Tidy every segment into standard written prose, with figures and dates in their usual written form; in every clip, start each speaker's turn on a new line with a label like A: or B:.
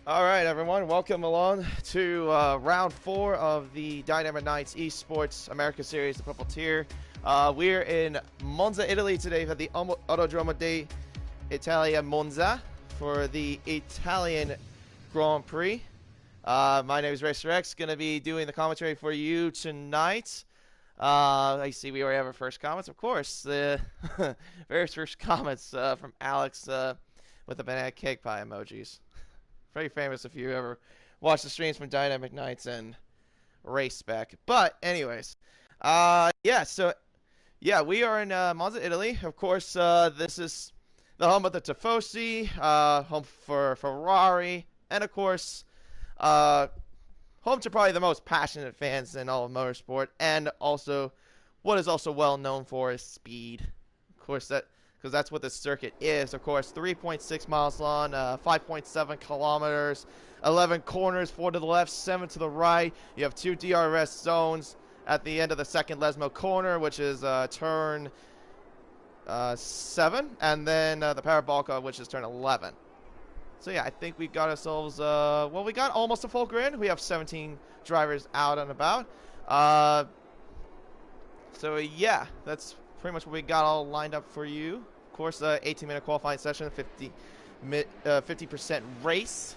A: All right, everyone, welcome along to round 4 of the Dynamic Knights Esports America Series, the purple tier. We're in Monza, Italy today for the Autodromo di Italia Monza for the Italian Grand Prix. My name is Racer X, going to be doing the commentary for you tonight. I see we already have our first comments, of course. The very first comments from Alex with the banana cake pie emojis. Very famous if you ever watch the streams from Dynamic Knights and Raceback. But anyways, we are in Monza, Italy. Of course, this is the home of the Tifosi, home for Ferrari, and of course, home to probably the most passionate fans in all of motorsport, and also what is also well known for is speed. Of course, because that's what this circuit is. Of course, 3.6 miles long, 5.7 kilometers, 11 corners, 4 to the left, 7 to the right. You have 2 DRS zones at the end of the second Lesmo corner, which is turn 7, and then the Parabolica, which is turn 11. So yeah, I think we got ourselves, we got almost a full grid. We have 17 drivers out and about. So yeah, that's pretty much what we got all lined up for you. Of course, 18-minute qualifying session, 50% race.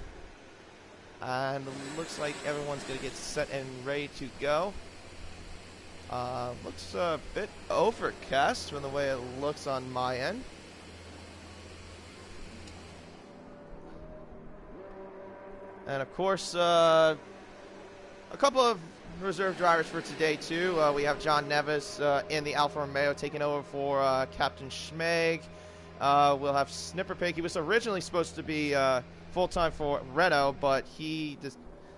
A: And looks like everyone's going to get set and ready to go. Looks a bit overcast from the way it looks on my end. And of course, a couple of reserve drivers for today too. We have John Neves in the Alfa Romeo taking over for Captain Schmeg. We'll have Snipperpig. He was originally supposed to be full-time for Renault, but he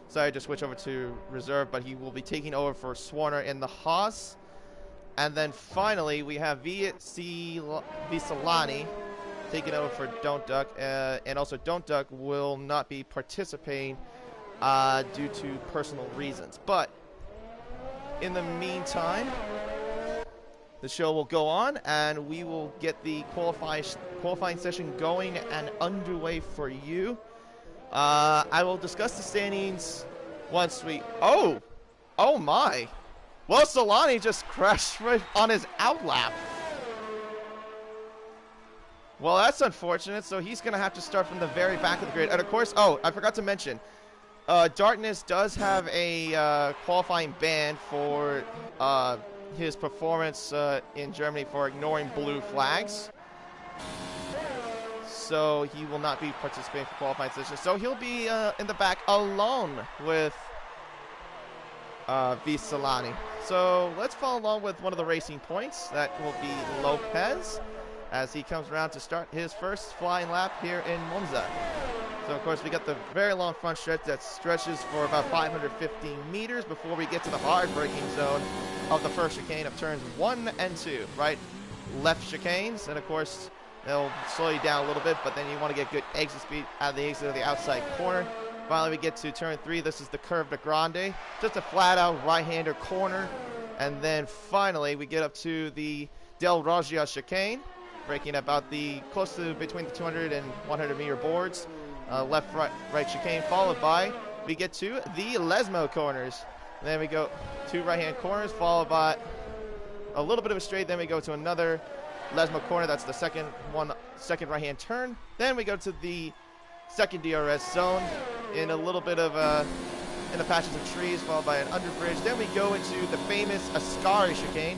A: decided to switch over to reserve, but he will be taking over for Swarner in the Haas. And then finally, we have Visalani taking over for Don't Duck, and also Don't Duck will not be participating due to personal reasons. But in the meantime, the show will go on, and we will get the qualifying session going and underway for you. I will discuss the standings once we... Oh my! Well, Solani just crashed right on his outlap. Well, that's unfortunate, so he's going to have to start from the very back of the grid. And of course, I forgot to mention, Darkness does have a qualifying ban for his performance in Germany for ignoring blue flags. So he will not be participating for qualifying session. So he'll be in the back alone with Visalani. So let's follow along with one of the racing points. That will be Lopez as he comes around to start his first flying lap here in Monza. So, of course, we got the very long front stretch that stretches for about 550 meters before we get to the hard braking zone of the first chicane of turns 1 and 2. Right, left chicanes, and, of course, they'll slow you down a little bit, but then you want to get good exit speed out of the exit of the outside corner. Finally, we get to turn 3. This is the Curve de Grande. Just a flat-out right-hander corner. And then, finally, we get up to the Del Roggia chicane, braking about close to between the 200 and 100 meter boards. Left, right chicane, followed by, we get to the Lesmo corners. And then we go 2 right-hand corners, followed by a little bit of a straight. Then we go to another Lesmo corner. That's the second right-hand turn. Then we go to the second DRS zone in a little bit of in the patches of trees, followed by an underbridge. Then we go into the famous Ascari chicane.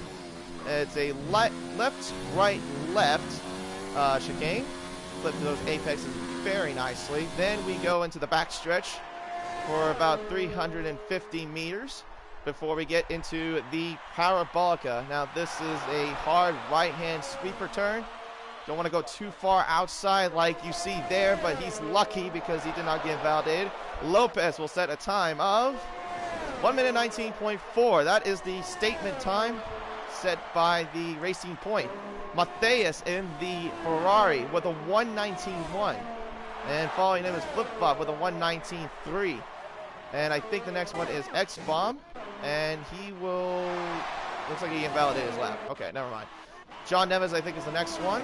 A: It's a left, right, left chicane. Flip to those apexes very nicely. Then we go into the back stretch for about 350 meters before we get into the Parabolica. Now this is a hard right-hand sweeper turn. Don't want to go too far outside like you see there, but he's lucky because he did not get invalidated. Lopez will set a time of 1 minute 19.4. That is the statement time set by the Racing Point. Matthias in the Ferrari with a 1:19.1. And following him is Flip Flop with a 1:19.3. And I think the next one is X-Bomb. And he will... Looks like he invalidated his lap. Okay, never mind. John Neves, I think, is the next one.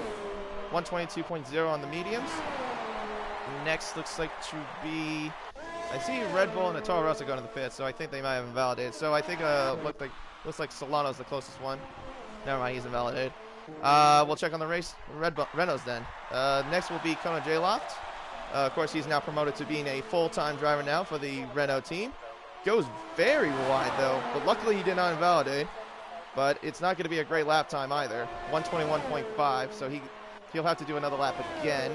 A: 122.0 on the mediums. next looks like to be, I see Red Bull and the Toro Rosso going to the pit, so I think they might have invalidated. So I think looks like Solano's the closest one. Never mind, he's invalidated. We'll check on the race Renaults then. Next will be Kono J-Loft. Of course, he's now promoted to being a full-time driver now for the Renault team. Goes very wide though, but luckily he did not invalidate. But it's not going to be a great lap time either. 121.5, so he'll have to do another lap again.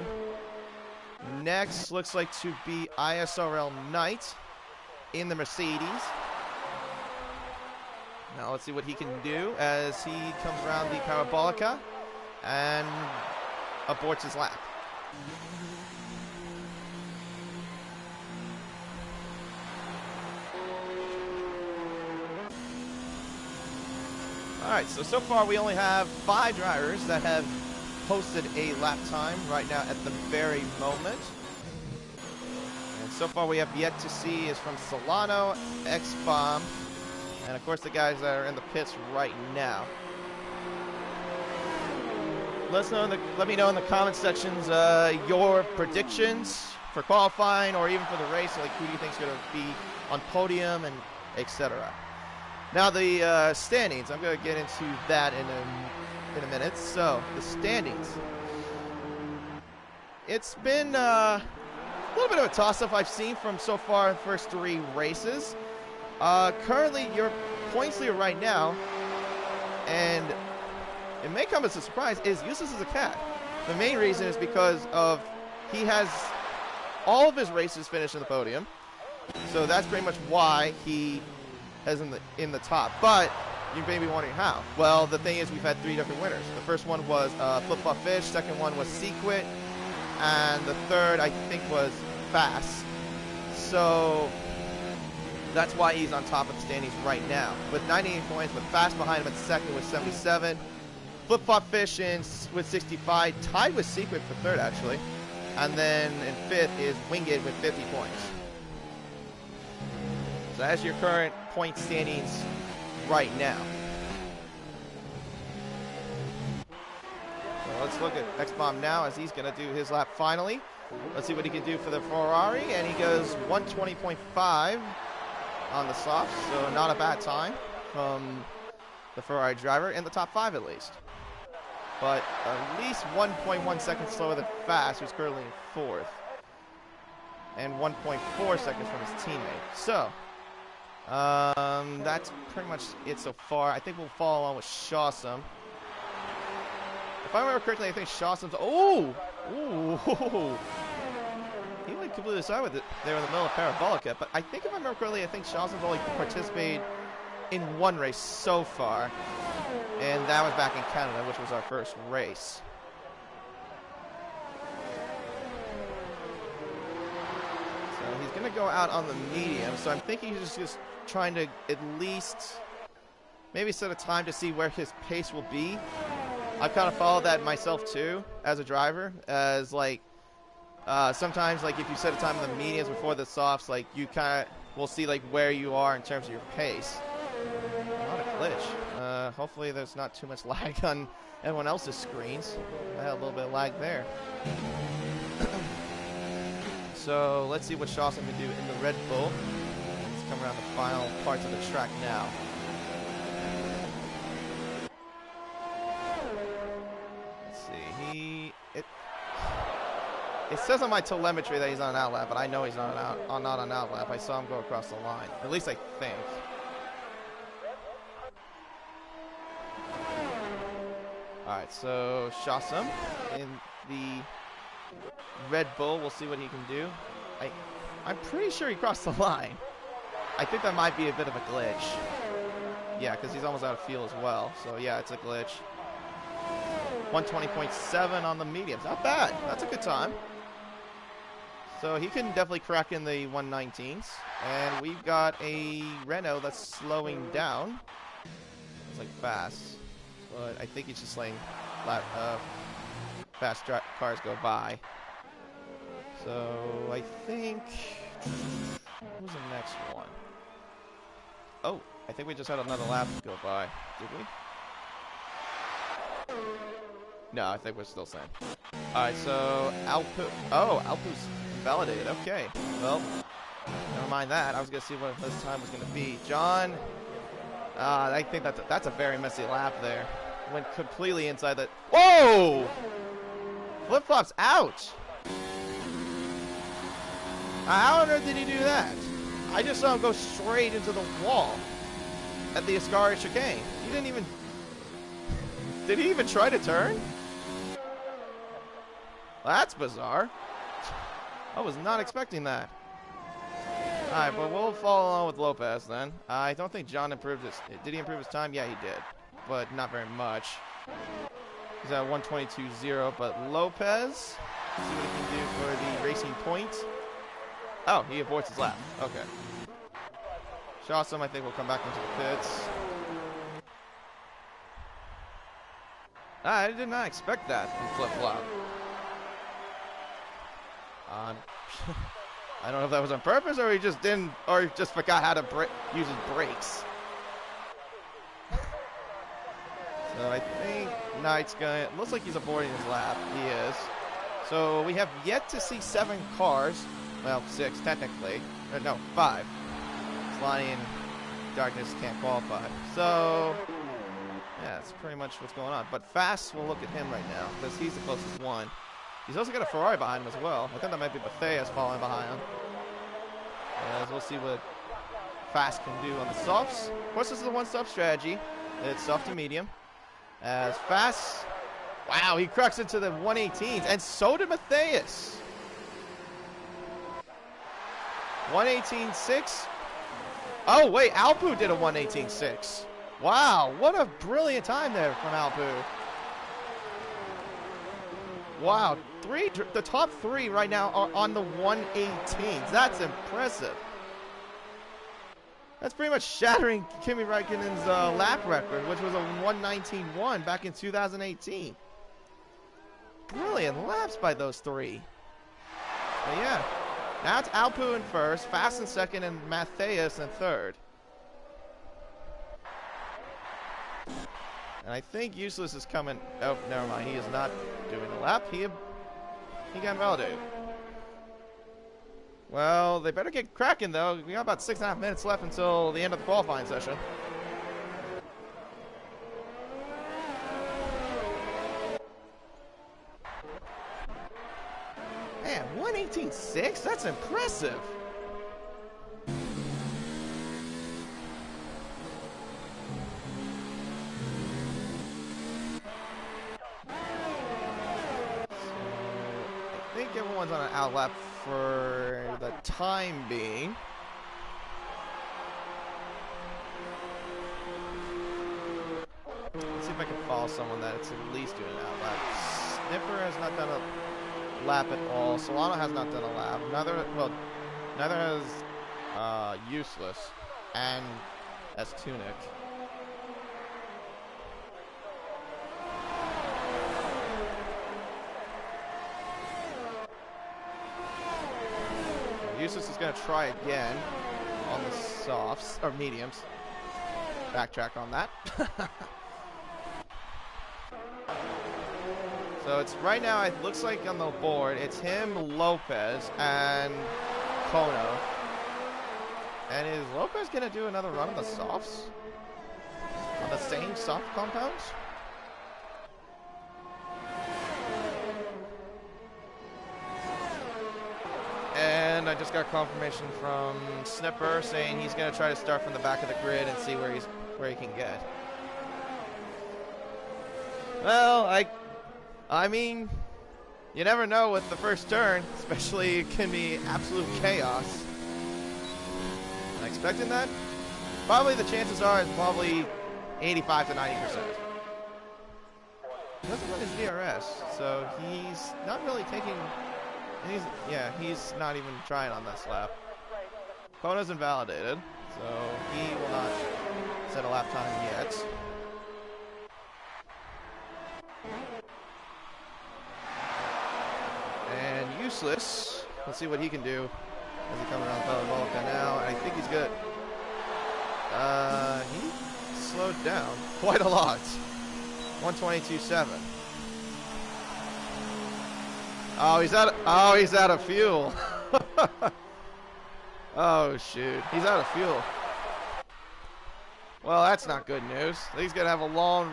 A: Next looks like to be ISRL Knight in the Mercedes. Now let's see what he can do as he comes around the Parabolica and aborts his lap. Alright, so far we only have 5 drivers that have posted a lap time right now at the very moment. And so far we have yet to see is from Solano, X-Bomb, and of course the guys that are in the pits right now. Let me know in the comment sections your predictions for qualifying or even for the race, like who do you think is going to be on podium and etc. Now the standings, I'm going to get into that in a minute. So the standings, it's been a little bit of a toss-up I've seen from so far the first 3 races. Currently your points leader right now, and it may come as a surprise, is Useless as a Cat. The main reason is because of he has all of his races finished in the podium, so that's pretty much why he is in the top. But you may be wondering how. Well, the thing is we've had 3 different winners. The first one was Flip Flop Fish, second one was Sequit, and the third I think was Fast. So that's why he's on top of the standings right now with 98 points, with Fast behind him at second with 77. Flip Flop Fish with 65, tied with Secret for third actually, and then in fifth is Winged with 50 points. So that's your current point standings right now. So let's look at X-Bomb now as he's going to do his lap finally. Let's see what he can do for the Ferrari, and he goes 120.5 on the softs, so not a bad time from the Ferrari driver, in the top 5 at least. But at least 1.1 seconds slower than Fast, who's currently in 4th. And 1.4 seconds from his teammate. So, that's pretty much it so far. I think we'll follow along with Shawsome. If I remember correctly, I think Shawsome's... Oh! Ooh! He went completely aside with it there in the middle of Parabolica. But I think if I remember correctly, I think Shawsome's only participated in 1 race so far. And that was back in Canada, which was our first race. So he's going to go out on the medium. So I'm thinking he's just trying to at least maybe set a time to see where his pace will be. I've kind of followed that myself too as a driver, as like sometimes like if you set a time in the mediums before the softs, like you kind of will see like where you are in terms of your pace. Not a glitch. Hopefully there's not too much lag on everyone else's screens. I had a little bit of lag there. So let's see what Shawson can do in the Red Bull. Let's come around the final parts of the track now. Let's see. It says on my telemetry that he's on an out lap, but I know he's not on out lap. I saw him go across the line. At least I think. Alright, so Shawsome in the Red Bull. We'll see what he can do. I'm pretty sure he crossed the line. I think that might be a bit of a glitch. Yeah, because he's almost out of fuel as well. So yeah, it's a glitch. 120.7 on the mediums. Not bad. That's a good time. So he can definitely crack in the 119s. And we've got a Renault that's slowing down. It's like fast. But I think he's just letting fast cars go by. So I think... Who's the next one? Oh, I think we just had another lap go by. Did we? No, I think we're still same. Alright, so Alpu's invalidated. Okay. Well, never mind that. I was going to see what his time was going to be. John, I think that's a very messy lap there. Went completely inside that. Whoa! Flip-flops out. How on earth did he do that? I just saw him go straight into the wall at the Ascari chicane. He didn't even... Did he even try to turn? That's bizarre. I was not expecting that. Alright, but we'll follow along with Lopez then. I don't think John improved his... Did he improve his time? Yeah, he did. But not very much. He's at 1:22.0, but Lopez, see what he can do for the racing point. Oh, he aborts his lap. Okay. Shawsome, I think, will come back into the pits. I did not expect that from flip-flop. I don't know if that was on purpose or he just didn't, or he just forgot how to use his brakes. So I think Knight's gonna, looks like he's aborting his lap. He is. So we have yet to see 7 cars. Well, 6 technically. No, 5. Slonny and Darkness can't qualify. So, yeah, that's pretty much what's going on. But Fast will look at him right now because he's the closest one. He's also got a Ferrari behind him as well. I think that might be Matthias following behind him. As we'll see what Fast can do on the softs. Of course, this is the one-stop strategy. It's soft to medium. As Fast, wow, he cracks into the 118s, and so did Matthias. 118.6. Oh, wait, Alpu did a 118.6. Wow, what a brilliant time there from Alpu. Wow, the top 3 right now are on the 118s. That's impressive. That's pretty much shattering Kimi Räikkönen's lap record, which was a 119.1 back in 2018. Brilliant laps by those 3. But yeah, now it's Alpu in first, Fast in second, and Matthias in third. And I think Useless is coming. Oh, never mind. He is not doing a lap. He got invalidated. Well, they better get cracking, though. We got about 6.5 minutes left until the end of the qualifying session. Man, 118.6? That's impressive. I think everyone's on an outlap for the time being. Let's see if I can follow someone that's at least doing an outlap. Sniffer has not done a lap at all. Solano has not done a lap. Neither has Useless and as Tunic. Useless is going to try again on the softs, or mediums. Backtrack on that. So it's right now, it looks like on the board, it's him, Lopez, and Kono. And is Lopez going to do another run on the softs? On the same soft compounds? And I just got confirmation from Snipper saying he's going to try to start from the back of the grid and see where he can get. Well, I mean, you never know with the first turn, especially it can be absolute chaos. Am I expecting that? Probably the chances are it's probably 85 to 90%. He doesn't run his DRS, so he's not really taking. He's not even trying on this lap. Kono's invalidated, so he will not set a lap time yet. And Useless, let's see what he can do as he comes around the Volca now. I think he's good. He slowed down quite a lot. 122.7. Oh, he's out of fuel. Oh, shoot. He's out of fuel. Well, that's not good news. He's going to have a long...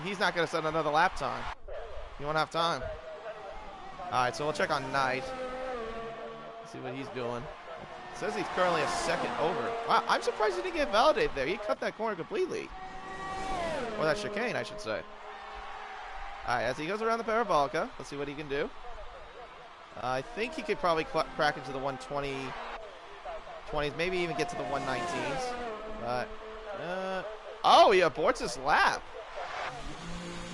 A: He's not going to set another lap time. He won't have time. All right, so we'll check on Knight. See what he's doing. It says he's currently a second over. Wow, I'm surprised he didn't get validated there. He cut that corner completely. Or that chicane, I should say. All right, as he goes around the parabolica, let's see what he can do. I think he could probably crack into the 120s, maybe even get to the 119s. But, oh, he aborts his lap.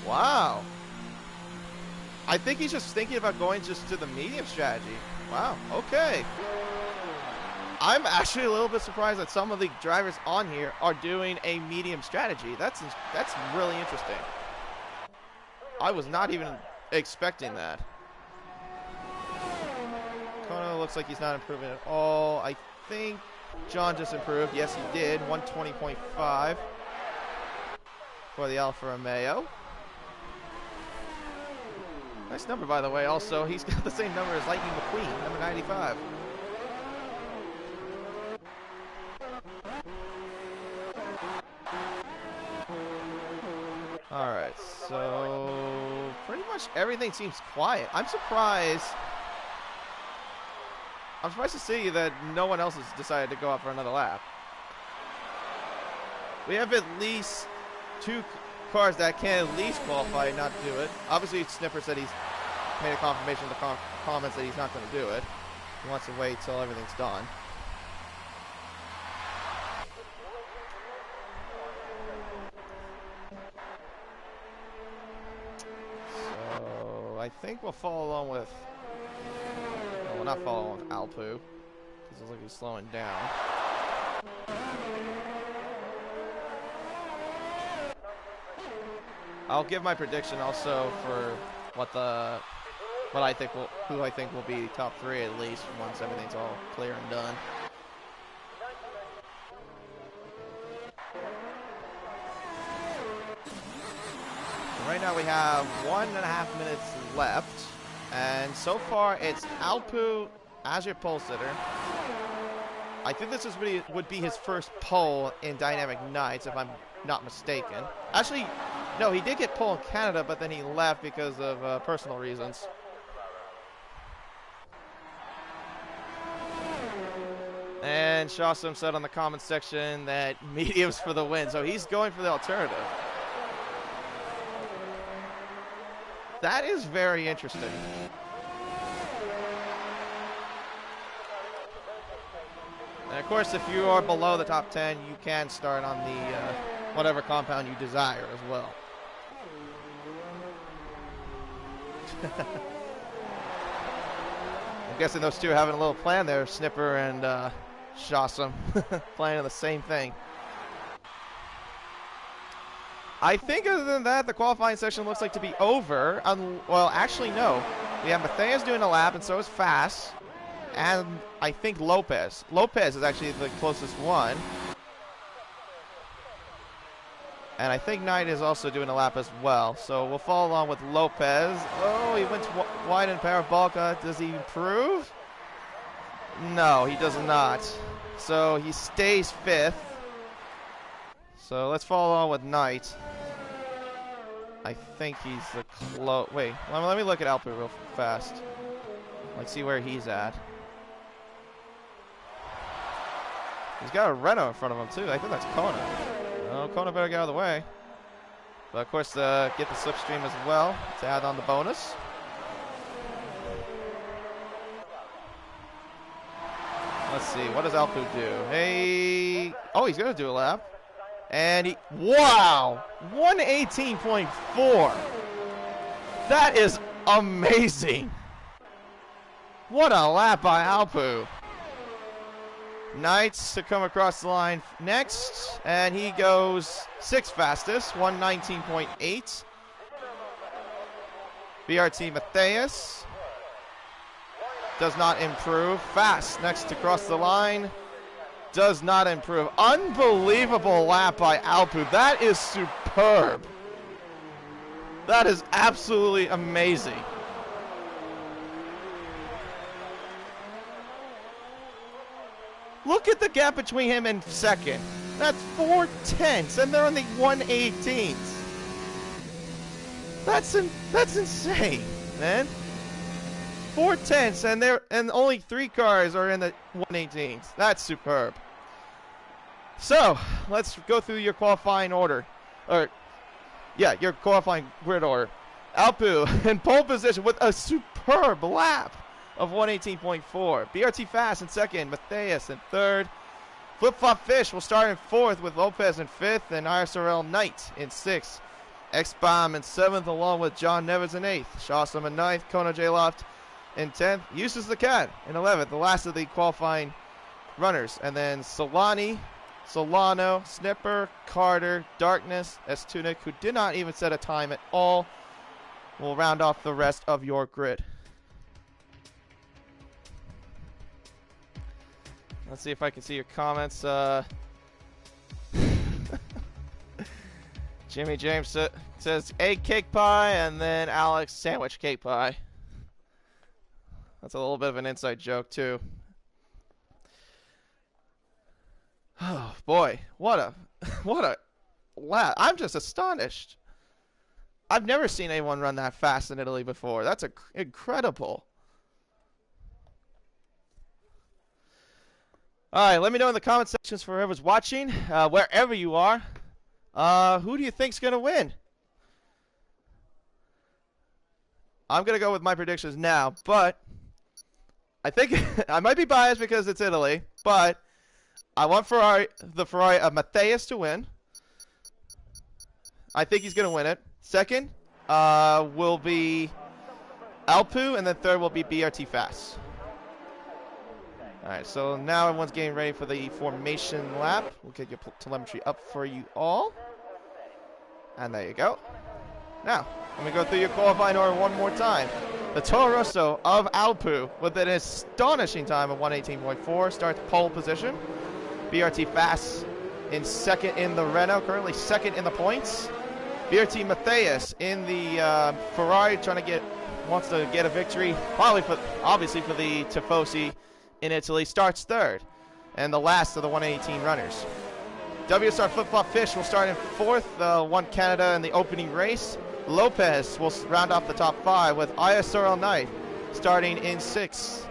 A: Wow. I think he's just thinking about going just to the medium strategy. Wow, okay. I'm actually a little bit surprised that some of the drivers on here are doing a medium strategy. That's really interesting. I was not even expecting that. Kono looks like he's not improving at all. I think John just improved. Yes, he did. 120.5 for the Alfa Romeo. Nice number, by the way. Also, he's got the same number as Lightning McQueen, number 95. All right, so pretty much everything seems quiet. I'm surprised to see that no one else has decided to go out for another lap. We have at least 2 cars that can at least qualify and not do it. Obviously, Snipper said he's made a confirmation in the comments that he's not going to do it. He wants to wait till everything's done. So I think we'll follow along with... No, we'll not follow along with Alpu, because it looks like he's slowing down. I'll give my prediction also for who I think will be top 3 at least once everything's all clear and done. So right now we have 1.5 minutes left, and so far it's Alpu as your pole sitter. I think this would be his first pole in Dynamic Nights, if I'm not mistaken. Actually, no, he did get pole in Canada, but then he left because of personal reasons. And Shawsome said on the comments section that mediums for the win, so he's going for the alternative. That is very interesting. And of course, if you are below the top 10, you can start on the whatever compound you desire as well. I'm guessing those two are having a little plan there, Snipper and Shawsome, planning the same thing. I think other than that, the qualifying section looks like to be over. Well, actually, no. We have Matthias doing a lap, and so is Fast. And I think Lopez. Lopez is actually the closest one. And I think Knight is also doing a lap as well. So we'll follow along with Lopez. Oh, he went wide in parabolica. Does he improve? No, he does not. So he stays 5th. So let's follow on with Knight. I think he's the wait, let me look at Alpu real fast. Let's see where he's at. He's got a Renault in front of him too. I think that's Kona. Oh, Kona better get out of the way. But of course, get the slipstream as well to add on the bonus. Let's see, what does Alpu do? Hey, oh, he's gonna do a lap. And he, wow, 118.4. That is amazing. What a lap by Alpu. Knights to come across the line next, and he goes 6th fastest, 119.8. BRT Matthias does not improve. Fast next to cross the line. Does not improve. Unbelievable lap by Alpu. That is superb. That is absolutely amazing. look at the gap between him and second. That's 4/10, and they're on the 1/18. That's insane, man. 4/10, and only 3 cars are in the 1/18. That's superb. So let's go through your qualifying order, your qualifying grid order. Alpu in pole position with a superb lap of 1:18.4. BRT Fast in second, Matthias in third. Flip Flop Fish will start in fourth with Lopez in fifth, and ISRL Knight in sixth. X-Bomb in seventh, along with John Neves in eighth. Shawsome in ninth, Kono J Loft in 10th. Uses the Cat in 11th, the last of the qualifying runners. And then Solano, Snipper, Carter, Darkness, S-Tunic, who did not even set a time at all, will round off the rest of your grid. Let's see if I can see your comments. Jimmy James says egg cake pie, and then Alex sandwich cake pie. That's a little bit of an inside joke too. Oh boy, what a lap. I'm just astonished. I've never seen anyone run that fast in Italy before. That's incredible. All right, let me know in the comment sections for whoever's watching, wherever you are. Who do you think's going to win? I'm going to go with my predictions now, but I think I might be biased because it's Italy, but I want the Ferrari of Matthias to win. I think he's going to win it. Second will be Alpu, and then third will be BRT Fast. All right, so now everyone's getting ready for the formation lap. We'll get your telemetry up for you all. And there you go. Now, let me go through your qualifying order one more time. The Toro Rosso of Alpu with an astonishing time of 1:18.4 starts pole position. BRT Fast in second in the Renault, currently second in the points. BRT Matthias in the Ferrari wants to get a victory, obviously for the Tifosi in Italy, starts third, and the last of the 1:18 runners. WSR Flip Flop Fish will start in fourth, won Canada in the opening race. Lopez will round off the top 5 with ISRL Knight starting in sixth.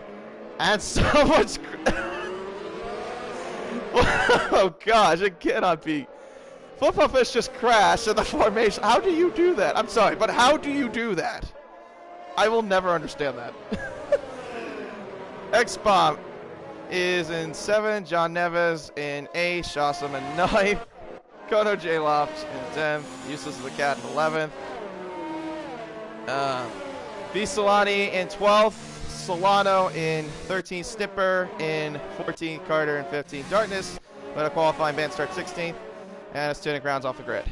A: And so much. Oh gosh, it cannot be. Flip Flop Fish just crashed in the formation. How do you do that? I'm sorry, but how do you do that? I will never understand that. X-Bomb is in 7th, John Neves in 8th, Shawsome in 9th, Kono J Loft in 10th, Useless of the Cat in 11th, V Solani in 12th, Solano in 13th, Snipper in 14th, Carter in 15th, Darkness, but a qualifying band starts 16th, and S-Tunic rounds off the grid.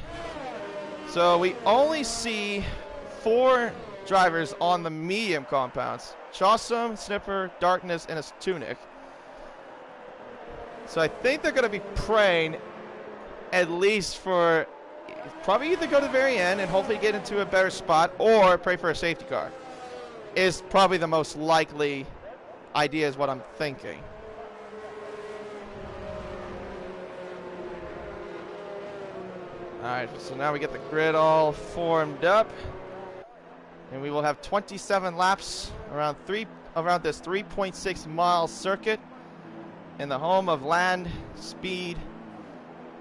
A: So we only see 4 drivers on the medium compounds. Shawsome, Snipper, Darkness, and S-Tunic. So I think they're going to be praying at least for probably either go to the very end and hopefully get into a better spot or pray for a safety car. Is probably the most likely idea is what I'm thinking. Alright, so now we get the grid all formed up. And we will have 27 laps around this 3.6 mile circuit in the home of land, speed,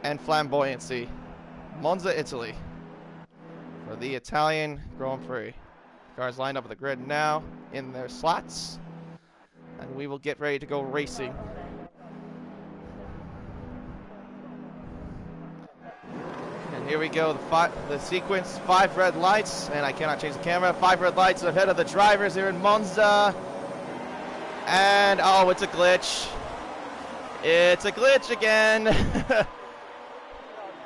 A: and flamboyancy. Monza, Italy, for the Italian Grand Prix. Cars lined up at the grid now in their slots, and we will get ready to go racing. And here we go, the sequence, 5 red lights, and I cannot change the camera. 5 red lights ahead of the drivers here in Monza. And, oh, it's a glitch. It's a glitch again.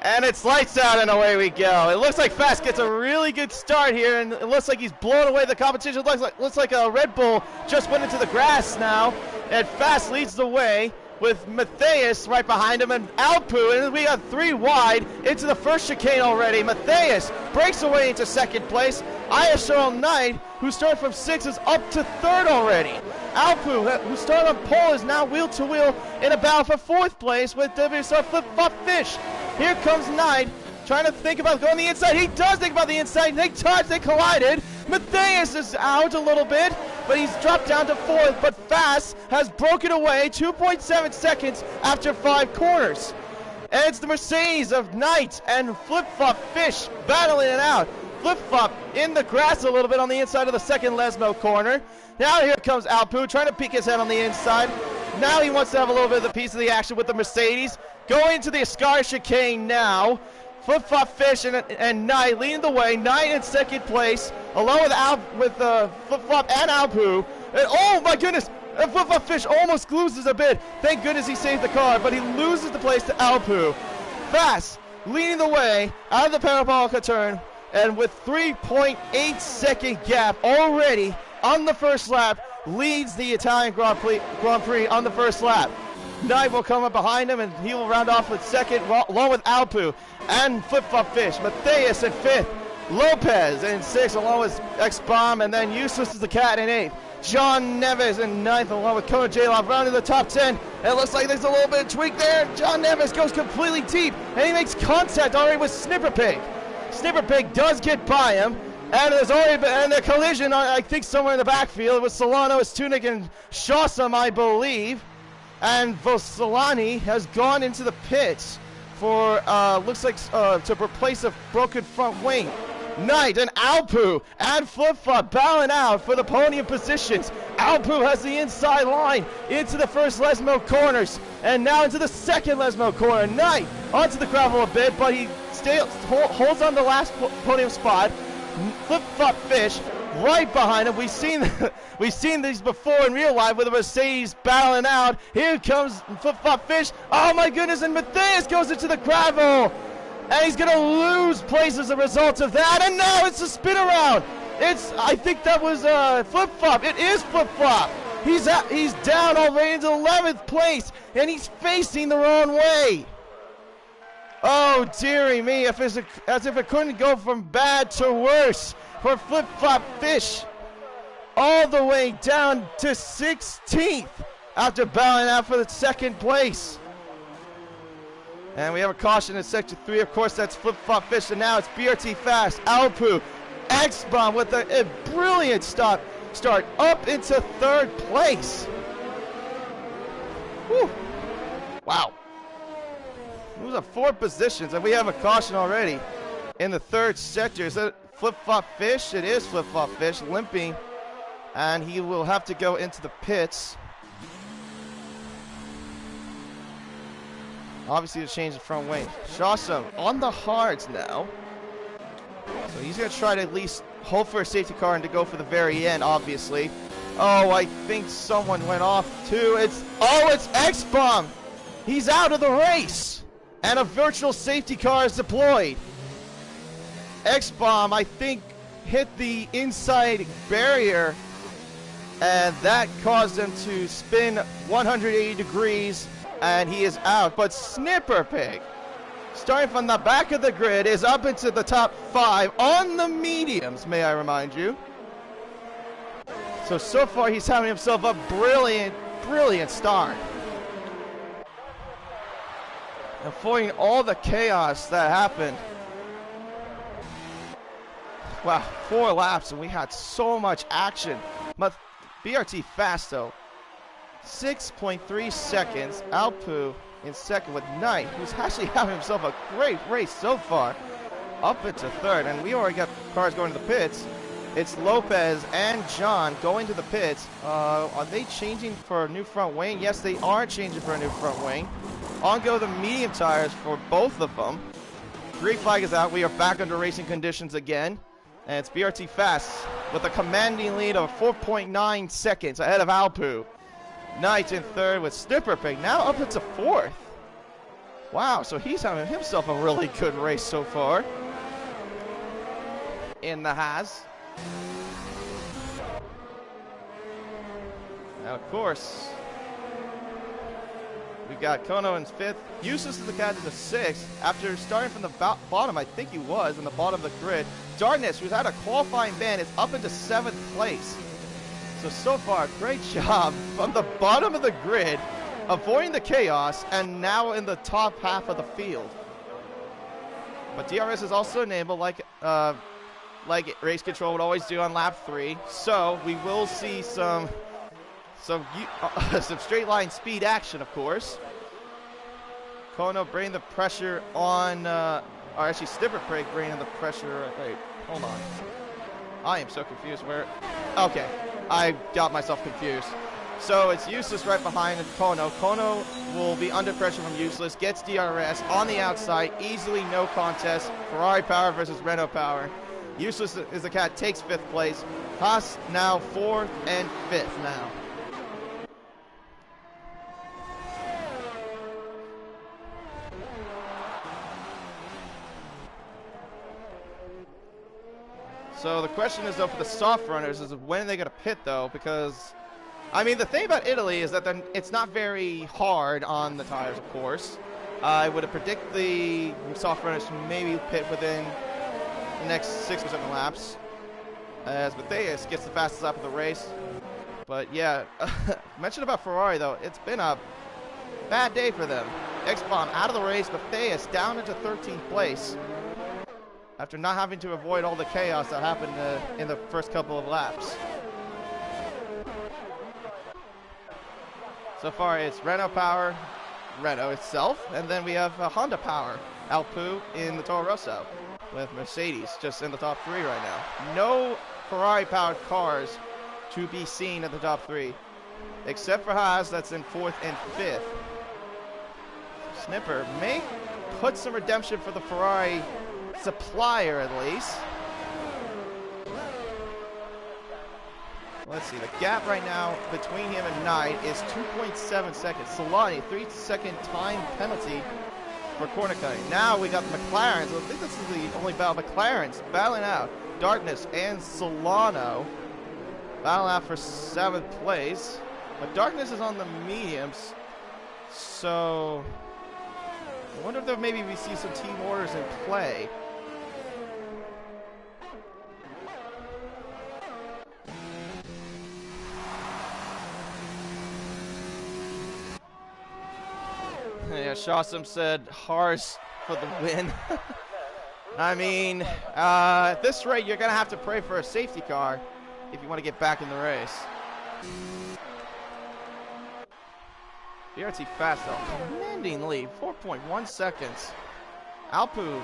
A: And it's lights out and away we go. It looks like Fast gets a really good start here, and it looks like he's blown away the competition. It looks like a Red Bull just went into the grass now, and Fast leads the way. with Matthias right behind him and Alpu, and we got 3 wide into the first chicane already. Matthias breaks away into second place. ISRL Knight, who started from 6th, is up to 3rd already. Alpu, who started on pole, is now wheel-to-wheel in a battle for 4th place with WSR Flip-Flop Fish. Here comes Knight, trying to think about going the inside. He does think about the inside. They touched, they collided. Matthias is out a little bit, but he's dropped down to 4th, but Fast has broken away 2.7 seconds after 5 corners. And it's the Mercedes of Knight and Flip-Flop Fish battling it out. Flip-Flop in the grass a little bit on the inside of the second Lesmo corner. Now here comes Alpu trying to peek his head on the inside. Now he wants to have a little bit of the piece of the action with the Mercedes. Going to the Ascar chicane now. Flip-Flop Fish and Knight leading the way. Knight in second place, along with Flip-Flop and Alpu. And oh my goodness! And Flip-Flop Fish almost loses a bit. Thank goodness he saved the car, but he loses the place to Alpu. Fast leading the way out of the parabolica turn, and with 3.8 second gap already on the first lap, leads the Italian Grand Prix on the first lap. Knight will come up behind him, and he will round off with second, along with Alpu and Flip-Flop Fish. Matthias in 5th, Lopez in 6th, along with X-Bomb, and then Useless is the Cat in 8th. John Neves in 9th, along with Kona J-Love, rounding the top 10. It looks like there's a little bit of tweak there. John Neves goes completely deep, and he makes contact already with Snipper Pig. Snipper Pig does get by him, and there's already been a collision, I think, somewhere in the backfield with Solano, Stunik, and Shawsome, I believe. And Vosolani has gone into the pits for, looks like, to replace a broken front wing. Knight and Alpu and Flip-Flop battling out for the podium positions. Alpu has the inside line into the first Lesmo corners, and now into the second Lesmo corner. Knight onto the gravel a bit, but he holds on the last podium spot. Flip-Flop Fish right behind him. We've seen these before in real life with the Mercedes battling out. Here comes Flip-Flop Fish. Oh my goodness, and Matthias goes into the gravel. And he's going to lose place as a result of that. And now it's a spin around. I think that was Flip-Flop. It is Flip-Flop. He's down already into 11th place, and he's facing the wrong way. Oh, dearie me, as if it couldn't go from bad to worse for Flip-Flop Fish. All the way down to 16th after battling out for the second place. And we have a caution in Section 3. Of course, that's Flip-Flop Fish, and now it's BRT Fast, Alpu, X-Bomb with a brilliant start up into 3rd place. Whew. Wow. Moves up 4 positions, and we have a caution already in the 3rd sector. Is that Flip-Flop Fish? It is Flip-Flop Fish, limping, and he will have to go into the pits. Obviously, to change the front wing. Shawsome on the hards now. So he's going to try to at least hope for a safety car and to go for the very end, obviously. Oh, I think someone went off too. It's X-Bomb. He's out of the race. And a virtual safety car is deployed. X-Bomb, I think, hit the inside barrier, and that caused him to spin 180 degrees, and he is out. But Snipper Pig, starting from the back of the grid, is up into the top 5 on the mediums, may I remind you. So far he's having himself a brilliant start. Avoiding all the chaos that happened. Wow, 4 laps and we had so much action. But BRT Fast though, 6.3 seconds. Alpu in second with Knight, who's actually having himself a great race so far, up into 3rd. And we already got cars going to the pits. It's Lopez and John going to the pits. Are they changing for a new front wing? Yes, they are changing for a new front wing. On go the medium tires for both of them. Green flag is out. We are back under racing conditions again. And it's BRT Fast with a commanding lead of 4.9 seconds ahead of Alpu. Knight in 3rd with Snipper Pig now up into 4th. Wow, so he's having himself a really good race so far. In the Haas. And of course, We got Kono in 5th. Useless is the cat in the 6th. After starting from the bottom, I think he was, in the bottom of the grid. Darkness, who's had a qualifying ban, is up into 7th place. So far, great job from the bottom of the grid, avoiding the chaos, and now in the top half of the field. But DRS is also enabled like race control would always do on lap 3. So we will see some straight line speed action, of course. Kono bringing the pressure on, or actually Snipperpig bringing the pressure. Wait, hold on. I am so confused. Okay, I got myself confused. So it's Useless right behind Kono. Kono will be under pressure from Useless, gets DRS on the outside, easily no contest. Ferrari Power versus Renault Power. Useless is the cat, takes 5th place. Haas now 4th and 5th now. So the question is, though, for the soft runners is when are they going to pit, though? Because, I mean, the thing about Italy is that it's not very hard on the tires, of course. I would predict the soft runners to maybe pit within the next 6 or 7 laps, as Matthias gets the fastest lap of the race. But yeah, mentioned about Ferrari, though, it's been a bad day for them. X-Bomb out of the race, Matthias down into 13th place after not having to avoid all the chaos that happened in the first couple of laps. So far it's Renault Power, Renault itself, and then we have Honda Power, Alpu in the Toro Rosso, with Mercedes just in the top 3 right now. No Ferrari-powered cars to be seen at the top 3, except for Haas, that's in 4th and 5th. Snipper may put some redemption for the Ferrari supplier, at least. Let's see, the gap right now between him and Knight is 2.7 seconds. Solani, 3-second time penalty for corner cutting. Now we got the McLarens. I think this is the only battle. McLarens battling out. Darkness and Solano battling out for 7th place. But Darkness is on the mediums, so I wonder if there maybe we see some team orders in play. Yeah, Shawsam said Haas for the win. I mean, at this rate, you're going to have to pray for a safety car if you want to get back in the race. BRT fast, though. Commanding lead, 4.1 seconds. Alpu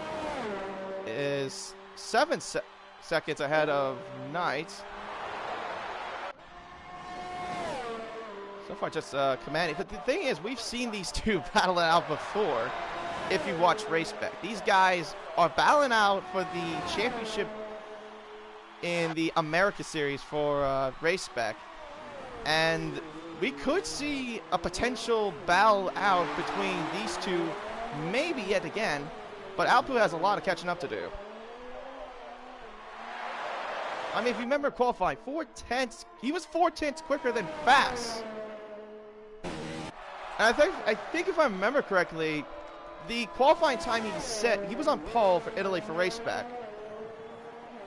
A: is 7 seconds ahead of Knight. So far, just commanding. But the thing is, we've seen these two battle it out before. If you watch RaceBet, these guys are battling out for the championship in the America Series for RaceBet, and we could see a potential battle out between these two, maybe yet again. But Alpu has a lot of catching up to do. I mean, if you remember qualifying, 4/10, he was 4/10 quicker than Fast. And I think if I remember correctly, the qualifying time he set, he was on pole for Italy for RaceBet.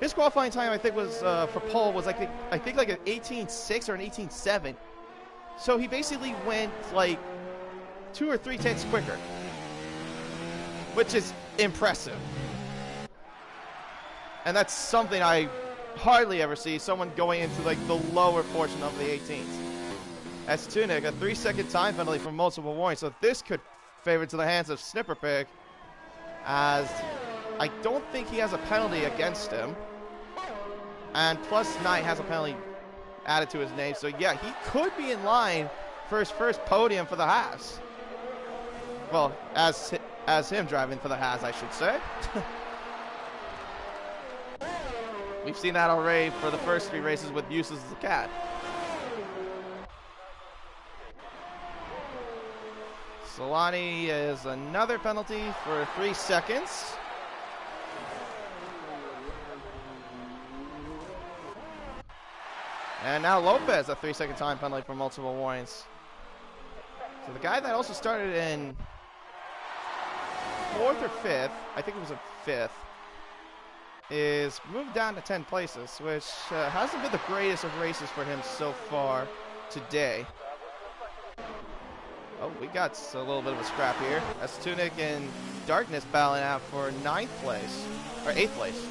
A: His qualifying time, I think, was for pole was like I think like an 18.6 or an 18.7. So he basically went like 2 or 3 tenths quicker, which is impressive. And that's something I hardly ever see, someone going into like the lower portion of the 18th. As Tunic, a 3-second time penalty for multiple warnings. So this could favor to the hands of Snipperpig, as I don't think he has a penalty against him. And plus Knight has a penalty added to his name. So yeah, he could be in line for his first podium for the Haas. Well, as him driving for the Haas, I should say. We've seen that already for the first 3 races with Useless as a cat. Solani is another penalty for 3 seconds. And now Lopez, a 3-second time penalty for multiple warnings. So the guy that also started in 4th or 5th, I think it was a 5th, is moved down to 10 places, which hasn't been the greatest of races for him so far today. Oh, we got a little bit of a scrap here. That's Tunic and Darkness battling out for 9th place, or 8th place.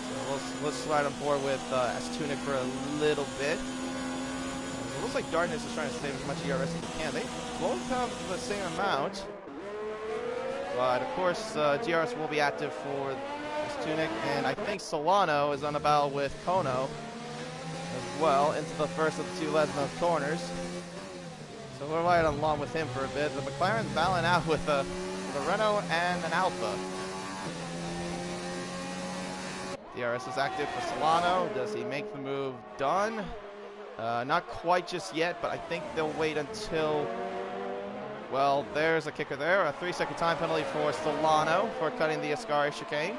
A: So let's slide on board with Tunic for a little bit. It looks like Darkness is trying to save as much ERS as they can. They both have the same amount. But of course, GRS will be active for this Tunic, and I think Solano is on a battle with Kono as well into the first of the 2 legs in those corners. So we're right along with him for a bit. The McLaren's battling out with a Renault and an Alpha. DRS is active for Solano. Does he make the move done? Not quite just yet, but I think they'll wait until... Well, there's a kicker there. A 3-second time penalty for Solano for cutting the Ascari chicane.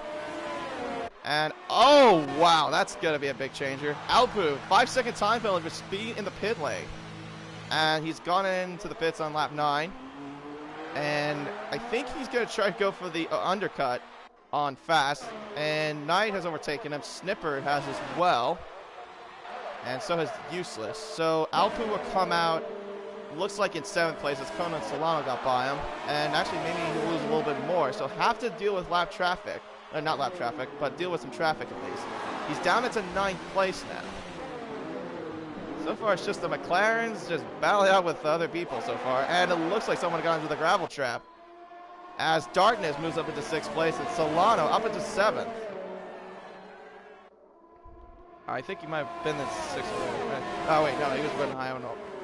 A: And, oh, wow, that's going to be a big changer. Alpu, 5-second time penalty for speed in the pit lane. And he's gone into the pits on lap 9. And I think he's going to try to go for the undercut on fast. And Knight has overtaken him. Snipper has as well. And so has Useless. So Alpu will come out. Looks like in 7th place as Kono and Solano got by him. And actually maybe he'll lose a little bit more. So have to deal with lap traffic. Not lap traffic, but deal with some traffic at least. He's down into 9th place now. So far it's just the McLarens just battling out with other people so far. And it looks like someone got into the gravel trap. As Darkness moves up into 6th place and Solano up into 7th. I think he might have been in 6th. Oh wait, no, he was running high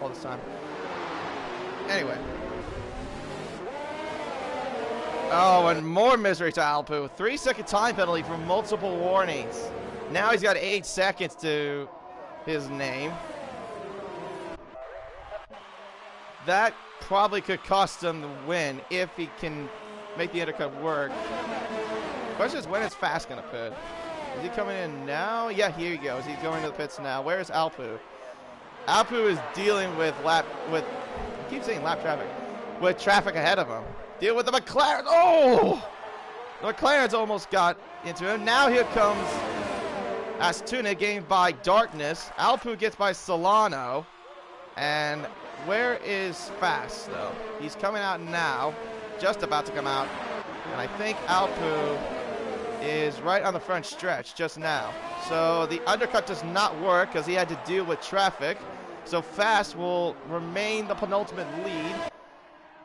A: all this time. Anyway. Oh, and more misery to Alpu. 3-second time penalty for multiple warnings. Now he's got 8 seconds to his name. That probably could cost him the win if he can make the undercut work. The question is when is Fast going to pit? Is he coming in now? Yeah, here he goes. He's going to the pits now. Where's Alpu? Alpu is dealing with I keep saying lap traffic, with traffic ahead of him. Deal with the McLaren. Oh! The McLaren's almost got into him. Now here comes Astuna gained by Darkness. Alpu gets by Solano. And where is Fast, though? He's coming out now. Just about to come out. And I think Alpu is right on the front stretch just now. So the undercut does not work because he had to deal with traffic. So Fast will remain the penultimate lead.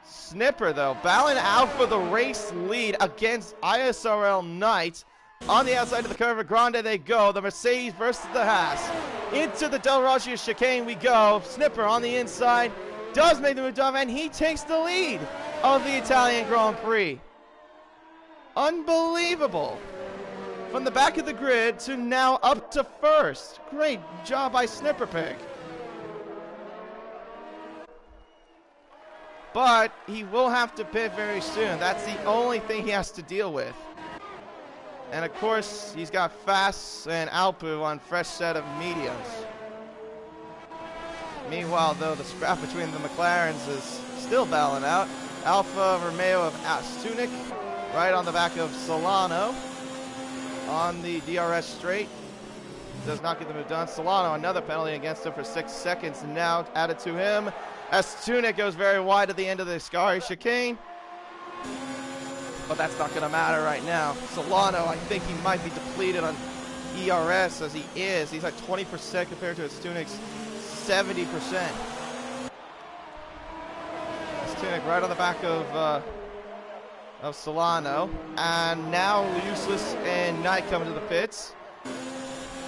A: Snipper, though, battling out for the race lead against ISRL Knight. On the outside of the Curva Grande they go. The Mercedes versus the Haas. Into the Del Rossia chicane we go. Snipper on the inside. Does make the move down, and he takes the lead of the Italian Grand Prix. Unbelievable. From the back of the grid to now up to first. Great job by Snipper Pig. But he will have to pit very soon. That's the only thing he has to deal with. And of course, he's got Fast and Alpu on fresh set of mediums. Meanwhile, though, the scrap between the McLarens is still battling out. Alfa Romeo of Astunic right on the back of Solano on the DRS straight. Does not get the move done. Solano, another penalty against him for 6 seconds now added to him. Astunic goes very wide at the end of the Ascari chicane. But that's not going to matter right now. Solano, I think he might be depleted on ERS as he is. He's at 20% compared to Astunic's 70%. Astunic right on the back of Solano. And now Useless and Knight coming to the pits.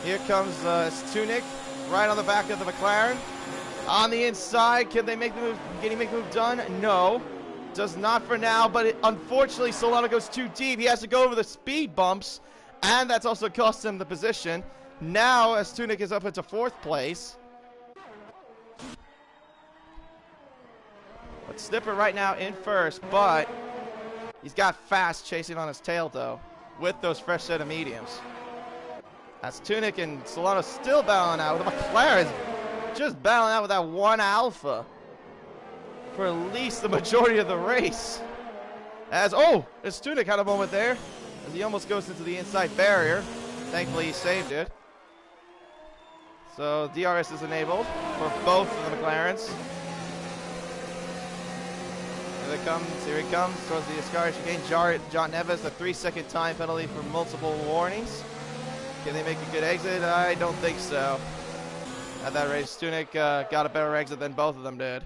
A: Here comes Astunic right on the back of the McLaren. On the inside, can they make the move? Can he make the move done? No. Does not for now, but unfortunately Solano goes too deep. He has to go over the speed bumps, and that's also cost him the position. Now Astunic is up into 4th place. But Snipper right now in first, but he's got Fast chasing on his tail, though, with those fresh set of mediums. Astunic and Solano still battling out with the McLaren just battling out with that one alpha for at least the majority of the race. As, oh, it's Tunic had a moment there as he almost goes into the inside barrier. Thankfully, he saved it. So DRS is enabled for both of the McLarens. Here he comes towards the Ascari chicane. John Neves, a 3-second time penalty for multiple warnings. Can they make a good exit? I don't think so. At that race, Tunic got a better exit than both of them did.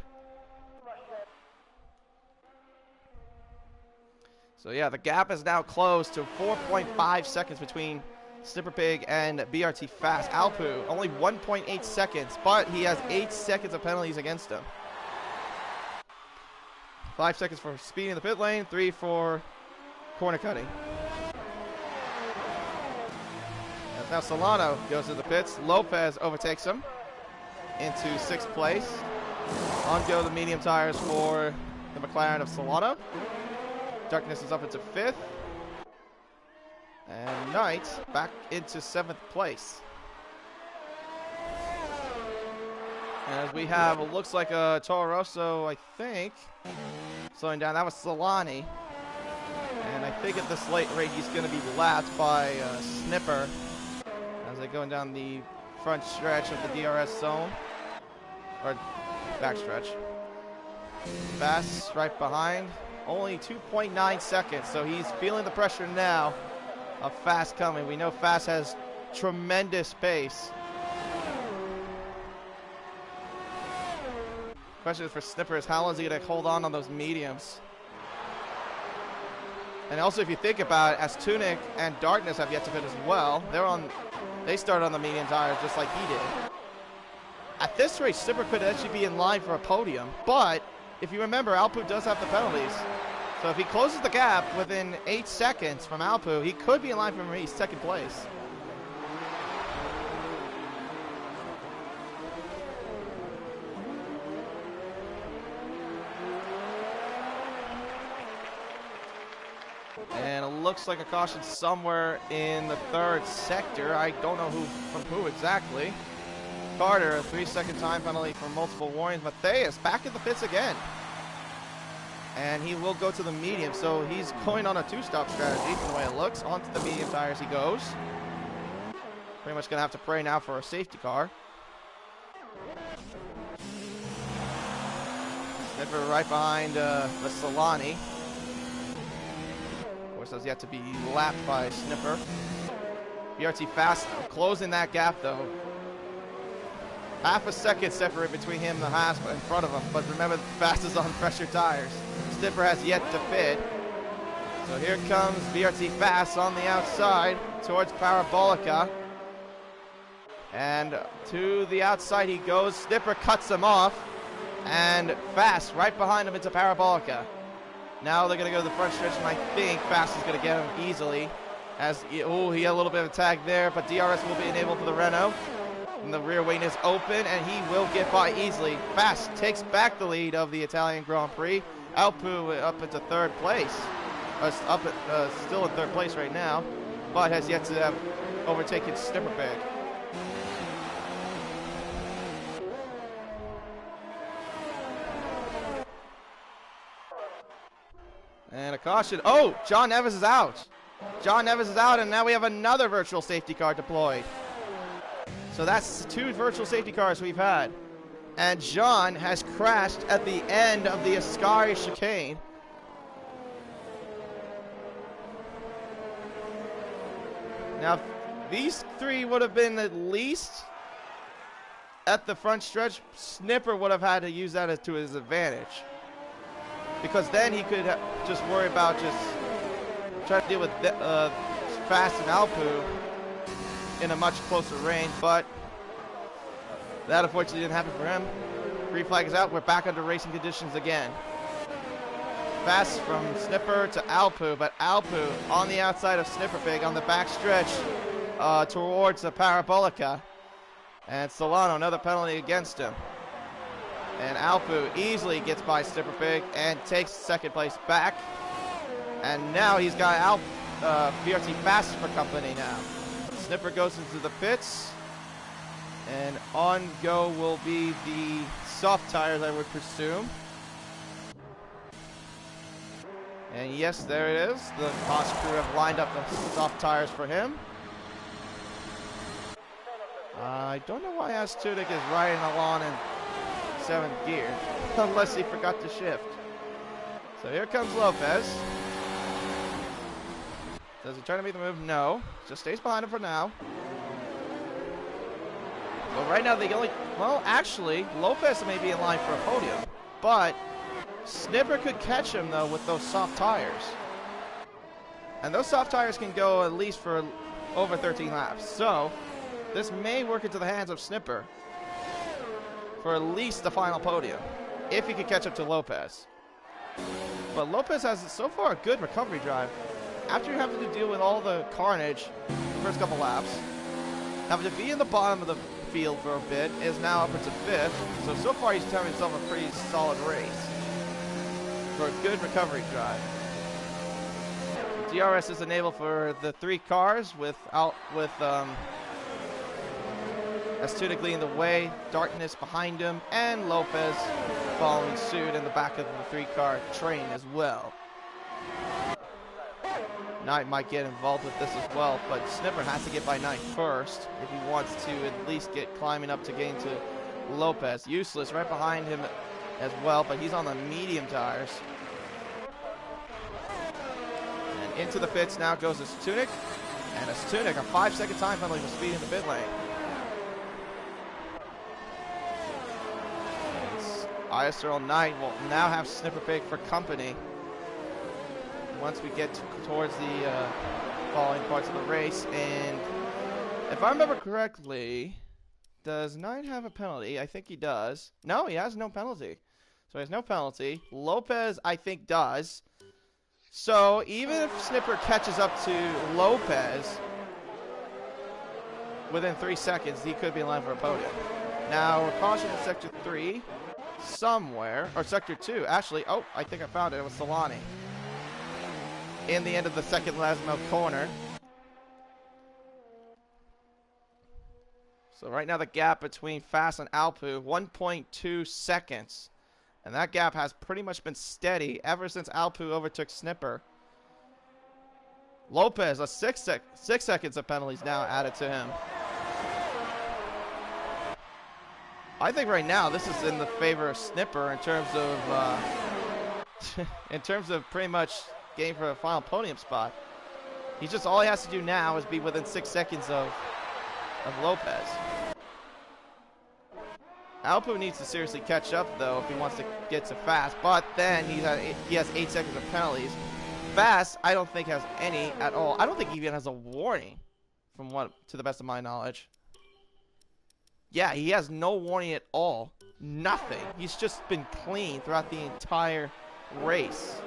A: So yeah, the gap is now closed to 4.5 seconds between Snipper Pig and BRT Fast. Alpu, only 1.8 seconds, but he has 8 seconds of penalties against him. 5 seconds for speeding the pit lane, 3 for corner cutting. As now Solano goes to the pits. Lopez overtakes him into 6th place. On go the medium tires for the McLaren of Solano. Darkness is up into 5th. And Knight back into 7th place. As we have what looks like a Toro Rosso, I think, slowing down. That was Solani. And I think at this late rate he's going to be lapped by Snipper as they're going down the front stretch of the DRS zone. Or back stretch. Fast right behind. Only 2.9 seconds, so he's feeling the pressure now of Fast coming. We know Fast has tremendous pace. Question for Snipper is how long is he going to hold on those mediums? And also, if you think about it, as Tunic and Darkness have yet to fit as well, they started on the medium tires just like he did. At this race, Snipper could actually be in line for a podium, but if you remember, Alpu does have the penalties. So if he closes the gap within 8 seconds from Alpu, he could be in line for 2nd place. And it looks like a caution somewhere in the 3rd sector. I don't know from who exactly. Carter, a 3-second time penalty for multiple warnings. Matthias back in the pits again. And he will go to the medium, so he's going on a 2-stop strategy from the way it looks. Onto the medium tires he goes. Pretty much going to have to pray now for a safety car. Snipper right behind the Solani. Of course, has yet to be lapped by Snipper. BRT Fast closing that gap, though. Half a second separate between him and the Haas in front of him, but remember, Fast is on pressure tires. Snipper has yet to fit. So here comes BRT Fast on the outside towards Parabolica. And to the outside he goes. Snipper cuts him off. And Fast right behind him into Parabolica. Now they're going to go to the front stretch, and I think Fast is going to get him easily. He had a little bit of a tag there, but DRS will be enabled for the Renault. And the rear wing is open, and he will get by easily. Fast takes back the lead of the Italian Grand Prix. Alpu up into 3rd place. Still in 3rd place right now, but has yet to have overtaken Snipper Pig. And a caution. Oh, John Neves is out. John Neves is out, and now we have another virtual safety car deployed. So that's 2 virtual safety cars we've had. And John has crashed at the end of the Ascari chicane. Now, these 3 would have been at least at the front stretch. Snipper would have had to use that to his advantage. Because then he could just worry about just trying to deal with Fast and Alpu in a much closer range, but that unfortunately didn't happen for him. Green flag is out. We're back under racing conditions again. Fast from Snipper to Alpu, but Alpu on the outside of Snipper Pig on the back stretch towards the Parabolica. And Solano, another penalty against him. And Alpu easily gets by Snipper Pig and takes 2nd place back. And now he's got BRT Fast for company now. Snipper goes into the pits. And on go will be the soft tires, I would presume. And yes, there it is. The Haas crew have lined up the soft tires for him. I don't know why Astutic is riding along in 7th gear, unless he forgot to shift. So here comes Lopez. Does he try to make the move? No. Just stays behind him for now. Well, right now the only... Well, actually, Lopez may be in line for a podium, but Snipper could catch him, though, with those soft tires. And those soft tires can go at least for over 13 laps. So this may work into the hands of Snipper for at least the final podium, if he could catch up to Lopez. But Lopez has, so far, a good recovery drive. After having to deal with all the carnage the first couple laps, having to be in the bottom of the field for a bit, is now upwards of 5th. So far he's having himself a pretty solid race for a good recovery drive. DRS is enabled for the 3 cars with Astutic leading the way, Darkness behind him, and Lopez following suit in the back of the 3-car train as well. Knight might get involved with this as well, but Snipper has to get by Knight first if he wants to at least get climbing up to gain to Lopez. Useless right behind him as well, but he's on the medium tires. And into the pits now goes Astutic, and Astutic, a 5-second time penalty for speed in the pit lane. ISRL Knight will now have Snipper pick for company once we get towards the following parts of the race. And if I remember correctly, does Knight have a penalty? I think he does. No, he has no penalty. So he has no penalty. Lopez, I think, does. So even if Snipper catches up to Lopez within 3 seconds, he could be in line for a podium. Now, we're caution in Sector 3 somewhere, or Sector 2, actually. Oh, I think I found it. It was Solani in the end of the second Lasmo corner. So right now the gap between Fast and Alpu, 1.2 seconds. And that gap has pretty much been steady ever since Alpu overtook Snipper. Lopez, a 6 seconds of penalties now added to him. I think right now this is in the favor of Snipper in terms of pretty much getting for a final podium spot. He's just, all he has to do now is be within 6 seconds of Lopez. Alpu needs to seriously catch up though if he wants to get to Fast, but then he has 8 seconds of penalties. Fast, I don't think has any at all. I don't think he even has a warning, from what, to the best of my knowledge. Yeah, he has no warning at all. Nothing. He's just been clean throughout the entire race.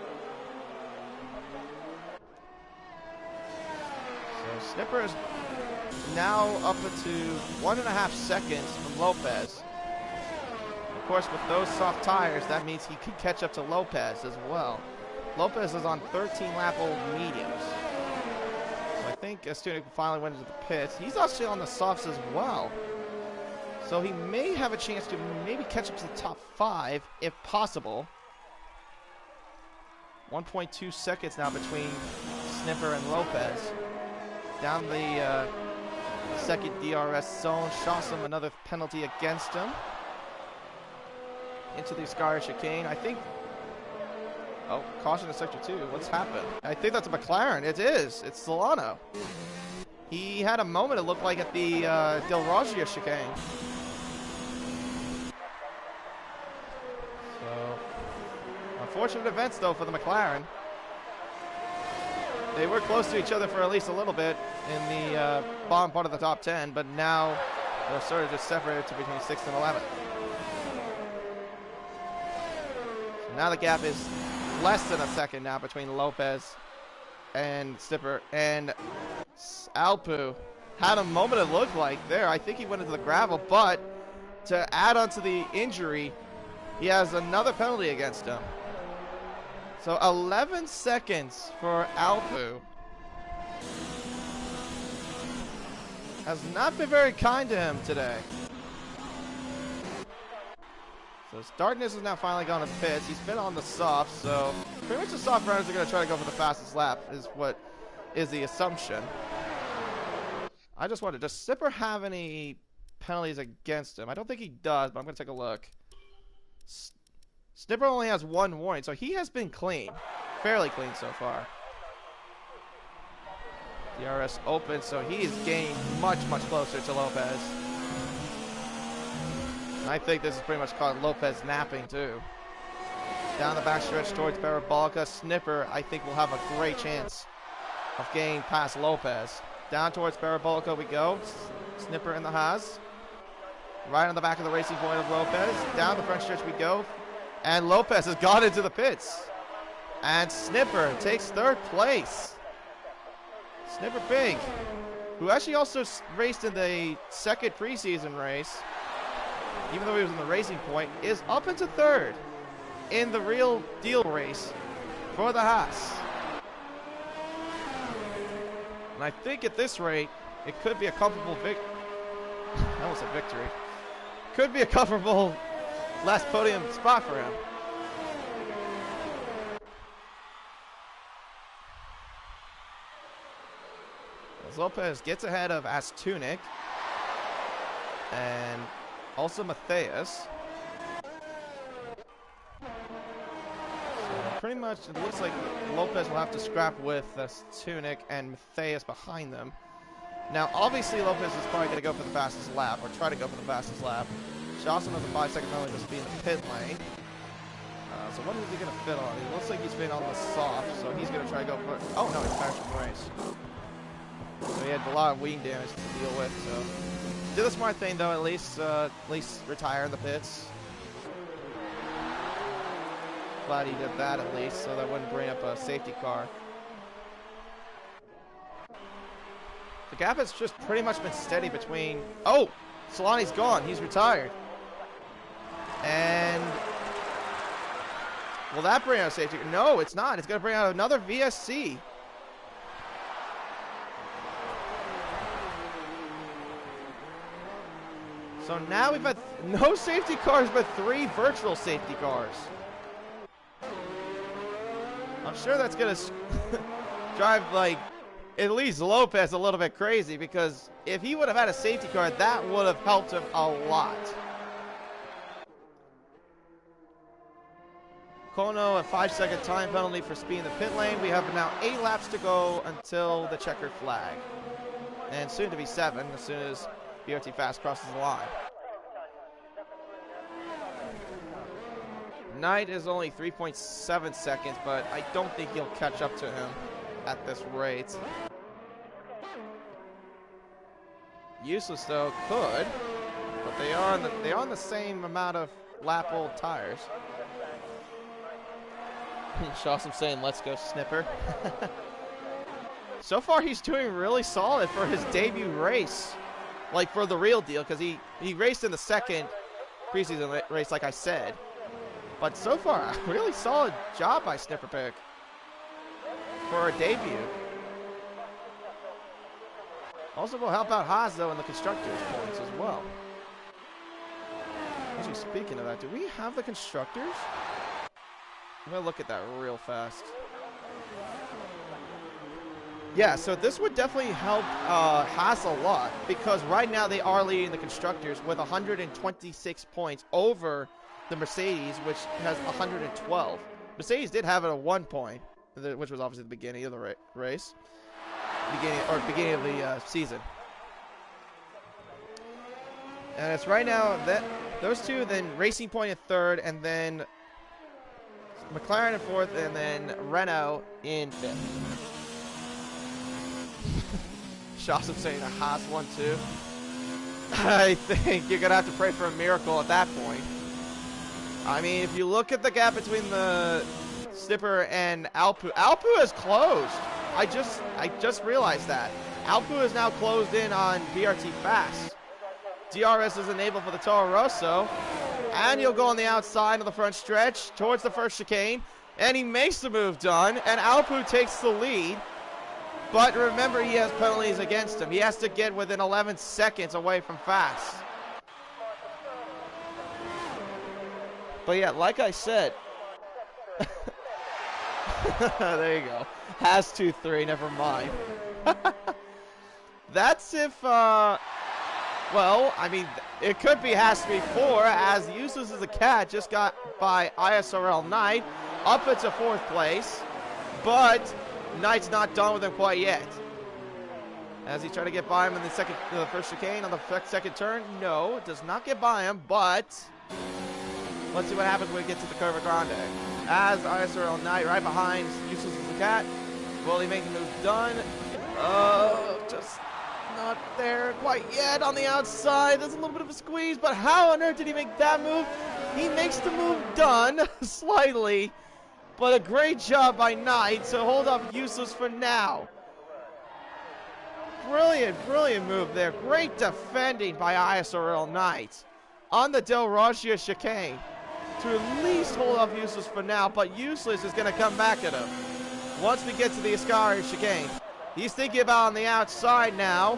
A: So Snipper is now up to 1.5 seconds from Lopez. Of course, with those soft tires, that means he could catch up to Lopez as well. Lopez is on 13-lap-old mediums. So I think Astutic finally went into the pits. He's actually on the softs as well. So he may have a chance to maybe catch up to the top 5, if possible. 1.2 seconds now between Snipper and Lopez. Down the second DRS zone. Shawsome, another penalty against him. Into the Scar chicane. I think... Oh, caution in Sector 2. What's happened? I think that's a McLaren. It is. It's Solano. He had a moment, it looked like, at the Del Roggia chicane. So, unfortunate events, though, for the McLaren. They were close to each other for at least a little bit in the bottom part of the top 10, but now they're sort of just separated to between 6th and 11th. So now the gap is less than a second now between Lopez and Snipper, and Alpu had a moment, it looked like there. I think he went into the gravel, but to add on to the injury, he has another penalty against him. So 11 seconds for Alpu. has not been very kind to him today. So Darkness is now finally gone to pits. He's been on the soft, so pretty much the soft runners are going to try to go for the fastest lap is what is the assumption. I just wonder, does Snipper have any penalties against him? I don't think he does, but I'm going to take a look. Snipper only has 1 warning, so he has been clean. Fairly clean so far. DRS open, so he is getting much, much closer to Lopez. And I think this is pretty much called Lopez napping, too. Down the backstretch towards Parabolica. Snipper, I think, will have a great chance of getting past Lopez. Down towards Parabolica we go. Snipper in the Haas. Right on the back of the racing point of Lopez. Down the front stretch we go. And Lopez has got into the pits. And Snipper takes 3rd place. Snipper Big, who actually also raced in the 2nd preseason race, even though he was in the racing point, is up into 3rd in the real deal race for the Haas. And I think at this rate, it could be a comfortable I almost said victory. Could be a comfortable last podium spot for him. As Lopez gets ahead of Astunic and also Matthias. So pretty much it looks like Lopez will have to scrap with Astunic and Matthias behind them. Now obviously Lopez is probably going to go for the fastest lap, or try to go for the fastest lap. Shawson has a 5-second penalty just to be in the pit lane. So what is he going to fit on? It looks like he's been on the soft, so he's going to try to go for it. Oh no, he's crashed from the race. So he had a lot of wing damage to deal with. So did the smart thing though, at least retire in the pits. Glad he did that at least, so that wouldn't bring up a safety car. The gap has just pretty much been steady between. Oh, Solani's gone. He's retired. And will that bring out a safety? No, it's not. It's going to bring out another VSC. So now we've had no safety cars, but 3 virtual safety cars. I'm sure that's going to drive, like, at least Lopez a little bit crazy, because if he would have had a safety car, that would have helped him a lot. Kono, a 5-second time penalty for speed in the pit lane. We have now 8 laps to go until the checkered flag. And soon to be 7 as soon as BRT Fast crosses the line. Knight is only 3.7 seconds, but I don't think he'll catch up to him at this rate. Useless though could, but they are on the same amount of lap old tires. Shawson saying, "Let's go, Snipper." So far, he's doing really solid for his debut race, like for the real deal, because he raced in the 2nd preseason race, like I said. But so far, a really solid job by Snipper Pick for a debut. Also will help out Haas, though, in the Constructors' points as well. Actually, speaking of that, do we have the Constructors? I'm going to look at that real fast. Yeah, so this would definitely help Haas a lot, because right now they are leading the Constructors with 126 points over the Mercedes, which has 112. Mercedes did have it at 1 point, which was obviously the beginning of the race. Beginning of the season. And it's right now that those two, then Racing Point in 3rd, and then McLaren in 4th, and then Renault in 5th. Shawson saying a Haas 1-2. I think you're going to have to pray for a miracle at that point. I mean, if you look at the gap between the Snipper and Alpu has closed. I just realized that. Alpu is now closed in on BRT Fast. DRS is enabled for the Toro Rosso. And he'll go on the outside of the front stretch towards the first chicane. And he makes the move done. And Alpu takes the lead. But remember, he has penalties against him. He has to get within 11 seconds away from fast. But yeah, like I said, there you go. Has 2-3, never mind. That's if, well, I mean, it could be has 3-4, as Useless as a Cat just got by ISRL Knight up into 4th place, but Knight's not done with him quite yet. As he tried to get by him in the first chicane on the second turn, no, it does not get by him, but let's see what happens when we get to the Curva Grande. As ISRL Knight right behind Useless as a Cat. Will he make the move done? Just not there quite yet on the outside. There's a little bit of a squeeze, but how on earth did he make that move? He makes the move done slightly, but a great job by Knight to hold up Useless for now. Brilliant move there. Great defending by ISRL Knight on the Del Roggio chicane to at least hold off Useless for now, but Useless is going to come back at him once we get to the Ascari chicane. He's thinking about on the outside now.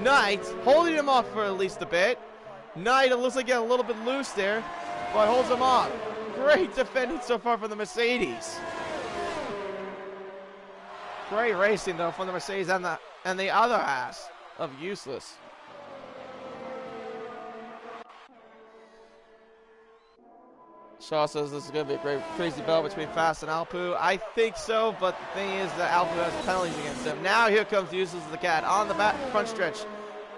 A: Knight holding him off for at least a bit. Knight, it looks like getting a little bit loose there, but holds him off. Great defending so far from the Mercedes. Great racing though from the Mercedes and the other ass of Useless. Shaw says this is going to be a great crazy battle between Fast and Alpu. I think so, but the thing is that Alpu has penalties against him. Now here comes Useless as the Cat on the front stretch.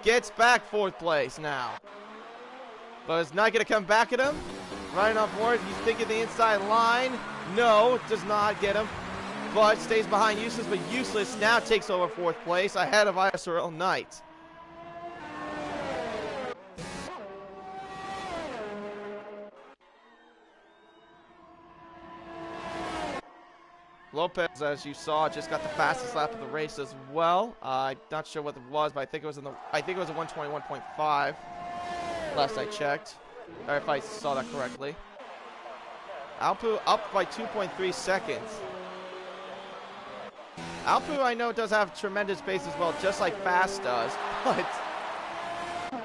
A: Gets back 4th place now. But is not going to come back at him. Right on board, he's thinking the inside line. No, does not get him. But stays behind Useless, but Useless now takes over 4th place ahead of ISRL Knight. Lopez, as you saw, just got the fastest lap of the race as well. I'm not sure what it was, but I think it was a 121.5 last I checked, or if I saw that correctly. Alpu up by 2.3 seconds. Alpu, I know, does have tremendous pace as well, just like Fast does, but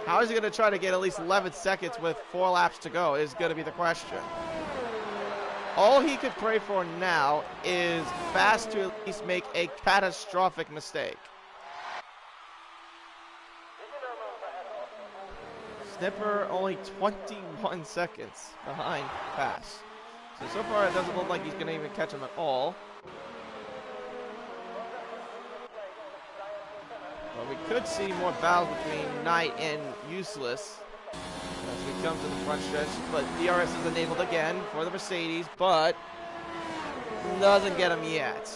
A: how is he going to try to get at least 11 seconds with 4 laps to go is going to be the question. All he could pray for now is Fast to at least make a catastrophic mistake. Snipper only 21 seconds behind Fast. So far it doesn't look like he's going to even catch him at all. Well, we could see more battles between Knight and Useless as we come to the front stretch, but DRS is enabled again for the Mercedes, but doesn't get him yet,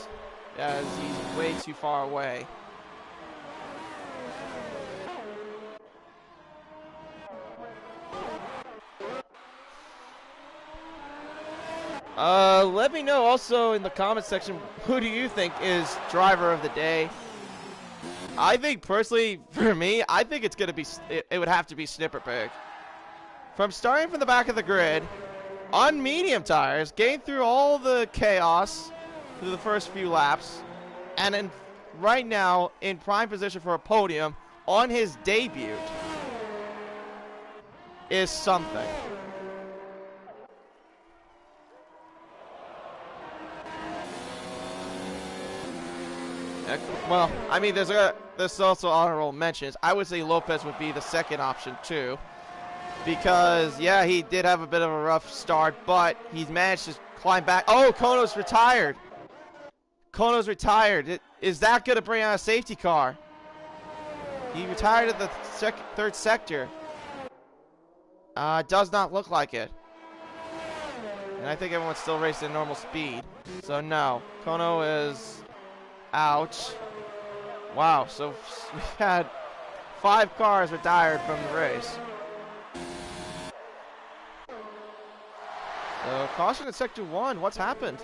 A: as he's way too far away. Let me know also in the comment section, who do you think is driver of the day? I think personally, for me, I think it's gonna be, it would have to be Snipperpig. From starting from the back of the grid, on medium tires, getting through all the chaos through the first few laps, and right now in prime position for a podium on his debut is something. Well, I mean, there's also honorable mentions. I would say Lopez would be the second option too, because yeah, he did have a bit of a rough start, but he's managed to climb back. Oh, Kono's retired. Kono's retired. Is that going to bring out a safety car? He retired at the third sector. Does not look like it. And I think everyone's still racing at normal speed. So no, Kono is out. Wow, so we had 5 cars retired from the race. So caution in sector 1. What's happened?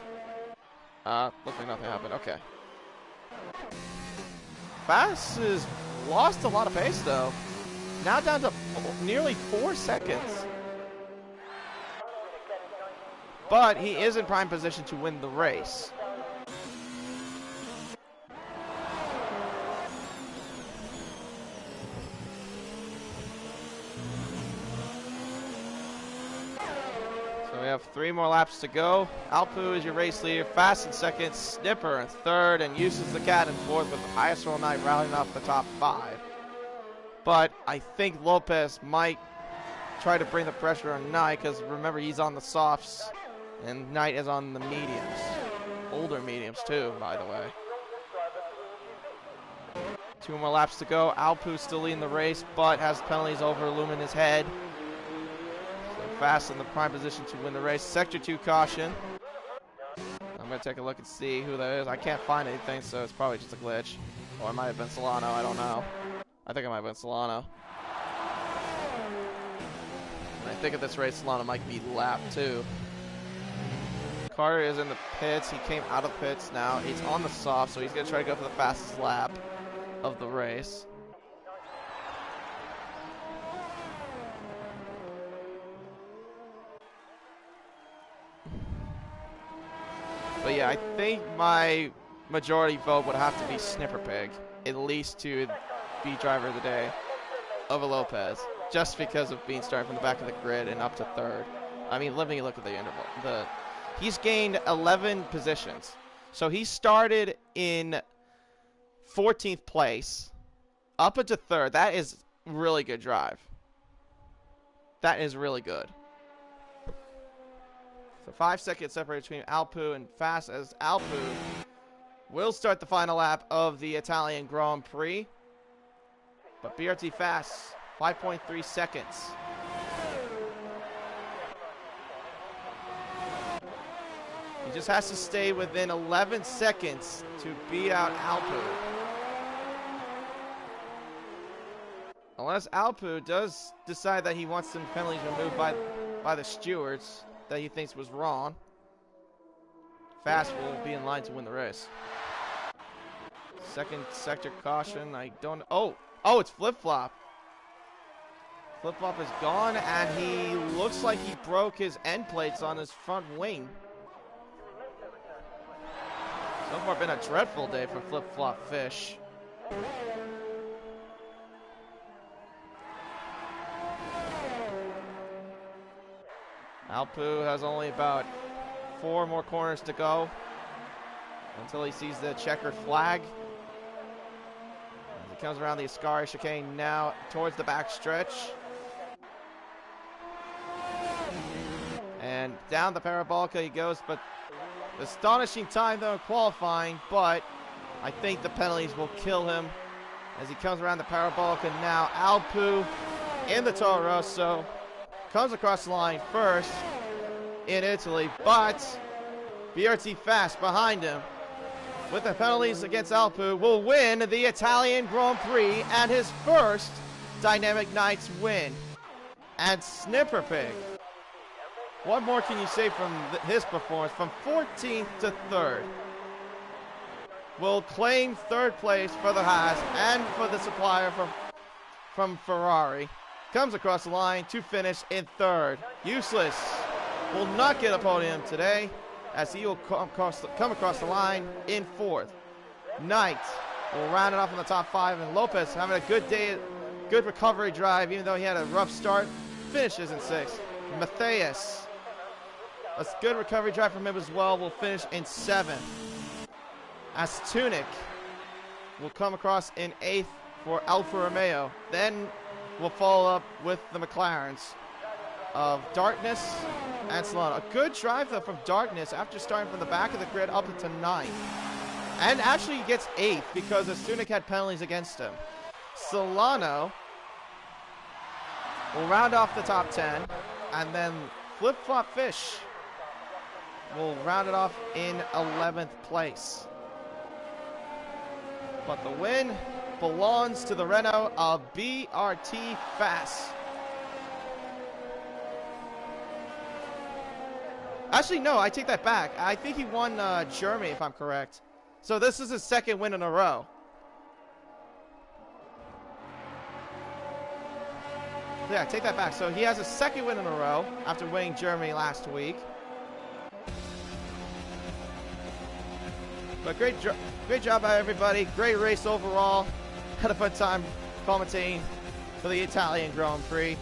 A: Looks like nothing happened. Okay. Fast has lost a lot of pace though. Now down to nearly 4 seconds. But he is in prime position to win the race. 3 more laps to go. Alpu is your race leader, Fast in second, Snipper in third, and Uses the Cat in fourth, with ISO Knight rounding off the top 5. But I think Lopez might try to bring the pressure on Knight, because remember, he's on the softs, and Knight is on the mediums. Older mediums, too, by the way. 2 more laps to go. Alpu still leading the race, but has penalties over Lumina's head. So Fast in the prime position to win the race. Sector 2 caution. I'm going to take a look and see who that is. I can't find anything, so it's probably just a glitch. Or it might have been Solano. I don't know. I think it might have been Solano. And I think at this race, Solano might be lapped, too. Carter is in the pits. He came out of pits now. He's on the soft, so he's going to try to go for the fastest lap of the race. But yeah, I think my majority vote would have to be Snipper Pig, at least to be driver of the day over Lopez, just because of being starting from the back of the grid and up to third. I mean, let me look at the interval. He's gained 11 positions. So he started in 14th place, up into third. That is really good drive. That is really good. So 5 seconds separated between Alpu and Fast, as Alpu will start the final lap of the Italian Grand Prix. But BRT Fast, 5.3 seconds. He just has to stay within 11 seconds to beat out Alpu. Unless Alpu does decide that he wants some penalties removed by the stewards that he thinks was wrong, Fast will be in line to win the race. Second sector caution. I don't. Oh, it's Flip-Flop. Flip-Flop is gone, and he looks like he broke his end plates on his front wing. So far, been a dreadful day for Flip-Flop Fish. Alpu has only about 4 more corners to go until he sees the checkered flag. As he comes around the Ascari chicane now towards the back stretch. And down the Parabolica he goes, but astonishing time though qualifying, but I think the penalties will kill him as he comes around the Parabolica now. Alpu in the Toro Rosso comes across the line first in Italy, but BRT Fast behind him with the penalties against Alpu will win the Italian Grand Prix and his first Dynamic Knights win. And Snipper Pig, what more can you say from his performance? From 14th to 3rd, will claim 3rd place for the Haas and for the supplier from Ferrari. Comes across the line to finish in 3rd. Useless will not get a podium today, as he will come across the line in 4th. Knight will round it off in the top 5, and Lopez having a good day, good recovery drive, even though he had a rough start, finishes in 6th. Matthias, a good recovery drive from him as well, will finish in 7th. As Tunic will come across in 8th for Alfa Romeo. Then we'll follow up with the McLarens of Darkness and Solano. A good drive, though, from Darkness after starting from the back of the grid up into 9th. And actually he gets 8th because Tunic had penalties against him. Solano will round off the top 10, and then Flip-Flop Fish will round it off in 11th place. But the win belongs to the Renault of BRT Fast. Actually, no, I take that back. I think he won Germany, if I'm correct. So this is his 2nd win in a row. Yeah, take that back. So he has a 2nd win in a row after winning Germany last week. But great job by everybody. Great race overall. Had a fun time commentating for the Italian Grand Prix.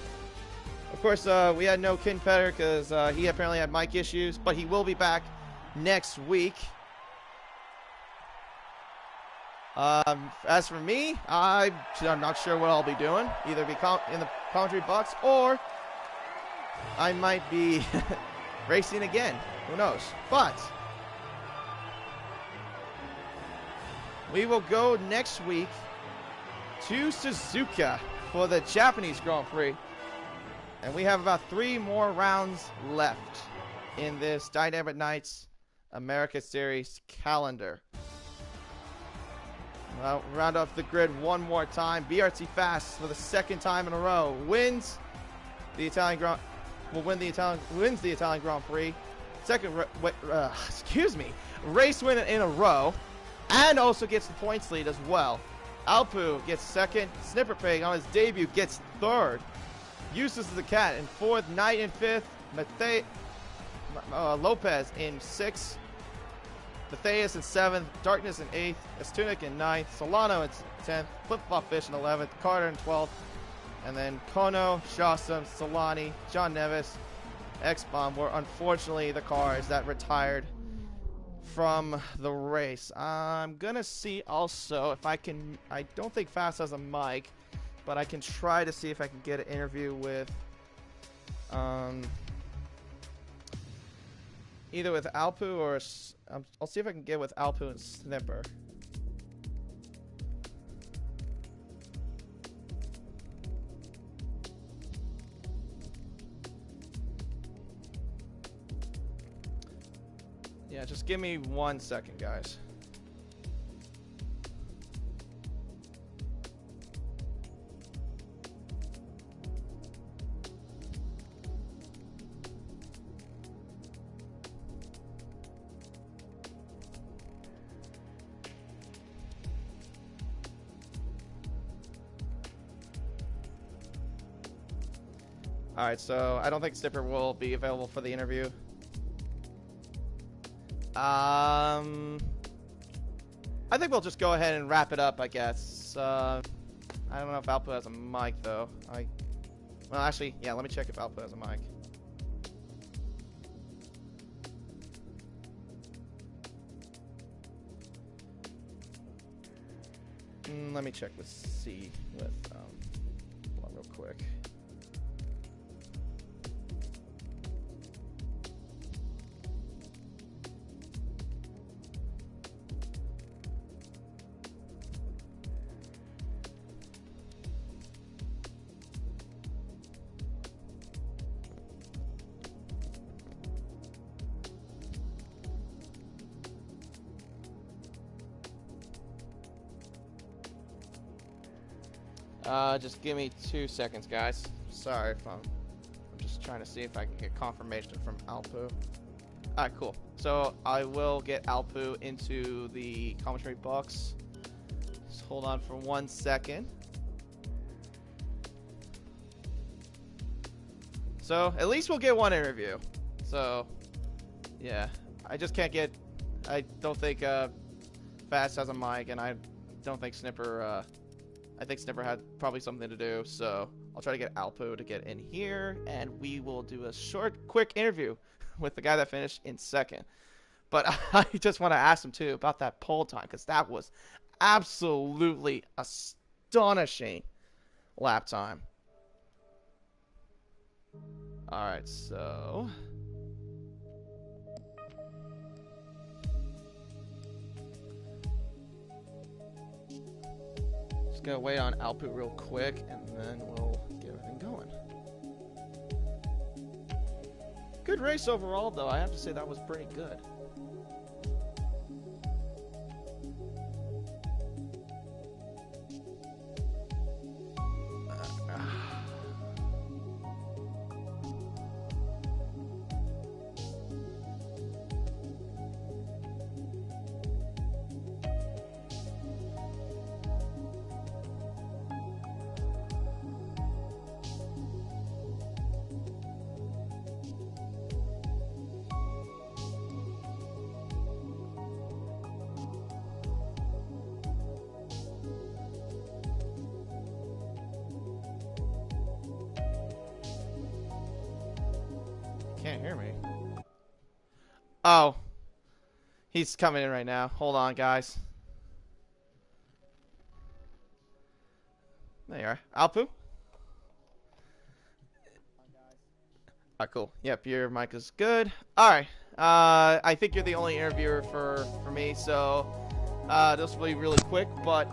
A: Of course, we had no Kin Petter because he apparently had mic issues, but he will be back next week. As for me, I'm not sure what I'll be doing. Either be in the commentary box or I might be racing again. Who knows? But we will go next week to Suzuka for the Japanese Grand Prix. And we have about 3 more rounds left in this Dynamic Nights America Series calendar. Well, round off the grid one more time. BRT Fast for the 2nd time in a row wins the Italian Grand Prix. Second race win in a row, and also gets the points lead as well. Alpu gets 2nd. Snipper Pig on his debut gets 3rd. Eustace is the cat in 4th. Knight in 5th. Lopez in 6th. Matthias in 7th. Darkness in 8th. Estunic in 9th. Solano in 10th. Flip-Flop Fish in 11th. Carter in 12th. And then Kono, Shostam, Solani, John Nevis, X-Bomb were unfortunately the cars that retired from the race. I'm going to see also if I can, I don't think Fast has a mic, but I can try to see if I can get an interview with either with Alpu or I'll see if I can get with Alpu and Snipper. Yeah, just give me 1 second, guys. All right, so I don't think Snipper will be available for the interview. I think we'll just go ahead and wrap it up, I guess. I don't know if Alpu has a mic, though. Well, actually, yeah, let me check if Alpu has a mic. Let me check with C with, hold on real quick. Just give me 2 seconds, guys. Sorry if I'm just trying to see if I can get confirmation from Alpu. Alright, cool. So I will get Alpu into the commentary box. Just hold on for 1 second. So at least we'll get one interview. So yeah, I just can't get. I don't think Fast has a mic, and I don't think Snipper. I think Snipper had probably something to do, so I'll try to get Alpu to get in here, and we will do a short, quick interview with the guy that finished in 2nd. But I just want to ask him, too, about that pole time, because that was absolutely astonishing lap time. All right, so gonna wait on Alpu real quick, and then we'll get everything going. Good race overall, though. I have to say that was pretty good. can't hear me. Oh, he's coming in right now. Hold on, guys. There you are. Alpu? Cool. Yep, your mic is good. Alright. I think you're the only interviewer for me, so this will be really quick, but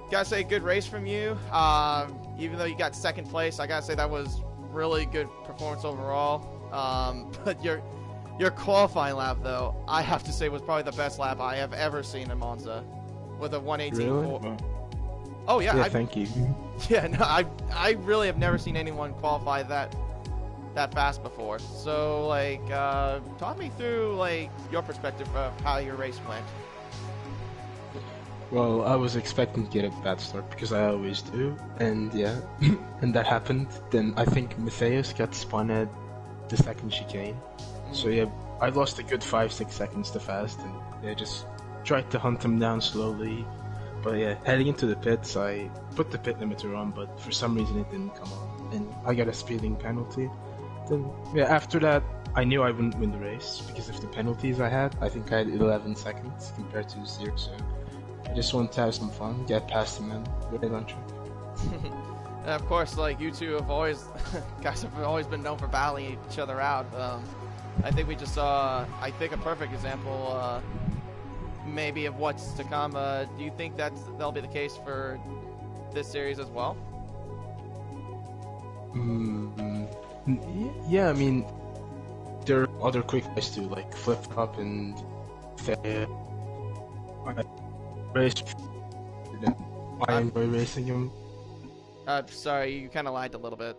A: gotta say, good race from you. Even though you got second place, I gotta say that was really good performance overall. But your qualifying lap, though, I have to say was probably the best lap I have ever seen in Monza, with a 118.4.
B: Really?
A: Oh yeah.
B: Thank you.
A: Yeah, no, I really have never seen anyone qualify that fast before. So like, talk me through like your perspective of how your race went.
B: Well, I was expecting to get a bad start because I always do, and yeah, and that happened. Then I think Matthias got spun at the second chicane. So yeah, I lost a good 5-6 seconds to fast, and yeah, just tried to hunt him down slowly. But yeah, heading into the pits, I put the pit limiter on, but for some reason it didn't come on, and I got a speeding penalty. Then yeah, after that, I knew I wouldn't win the race because of the penalties I had. I think I had 11 seconds compared to 0, so I just wanted to have some fun, get past him, and get on track.
A: And of course, like you two have always, guys have always been known for battling each other out. I think we just saw, I think, a perfect example, maybe of what's to come. Do you think that'll be the case for this series as well?
B: Yeah, I mean, there are other quick guys too, like Flip Flop and I enjoy racing him.
A: Sorry, you kind of lied a little bit.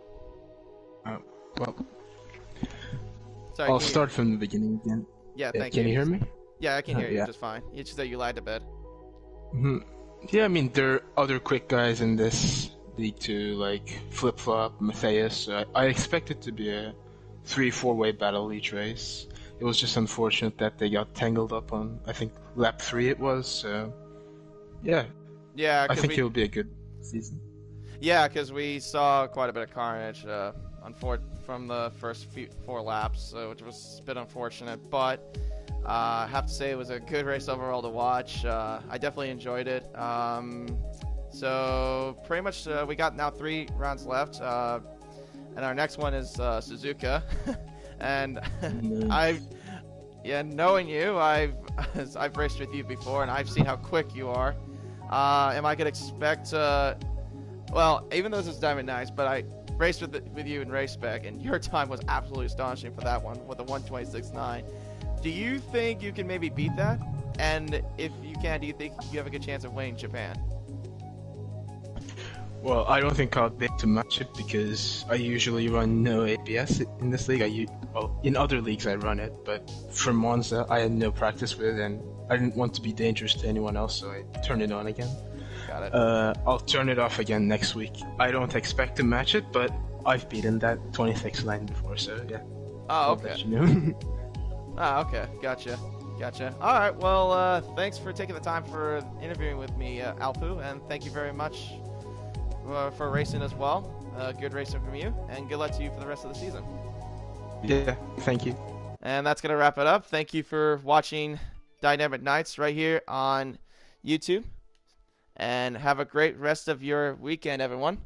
B: Well,
A: sorry,
B: I'll start from the beginning again.
A: Yeah, thank you.
B: Can you hear me?
A: Yeah, I can hear you
B: yeah.
A: just fine. You just said you lied a bit.
B: Yeah, I mean, there are other quick guys in this league too, like Flip Flop, Matthias. I expect it to be a 3-4-way battle each race. It was just unfortunate that they got tangled up on, I think, lap 3 it was, so yeah.
A: Yeah,
B: I think it'll be a good season.
A: Yeah, because we saw quite a bit of carnage from the first 4 laps, which was a bit unfortunate, but I have to say it was a good race overall to watch. I definitely enjoyed it. So pretty much we got now 3 rounds left, and our next one is Suzuka. And knowing you, I've raced with you before, and I've seen how quick you are. Am I gonna expect? Well, even though this is Diamond Nights, but I raced with you in race spec, and your time was absolutely astonishing for that one with a 1:26.9. Do you think you can maybe beat that? And if you can, do you think you have a good chance of winning Japan?
B: Well, I don't think I'll be able to match it because I usually run no ABS in this league. In other leagues I run it, but for Monza I had no practice with it, and I didn't want to be dangerous to anyone else, so I turned it on again.
A: Got it.
B: I'll turn it off again next week. I don't expect to match it, but I've beaten that 26 line before, so yeah.
A: Oh, okay.
B: I'll let you know.
A: Okay. Gotcha. All right. Well, thanks for taking the time for interviewing with me, Alpu, and thank you very much for racing as well. Good racing from you, and good luck to you for the rest of the season.
B: Yeah, thank you.
A: And that's going to wrap it up. Thank you for watching Dynamic Nights right here on YouTube. And have a great rest of your weekend, everyone.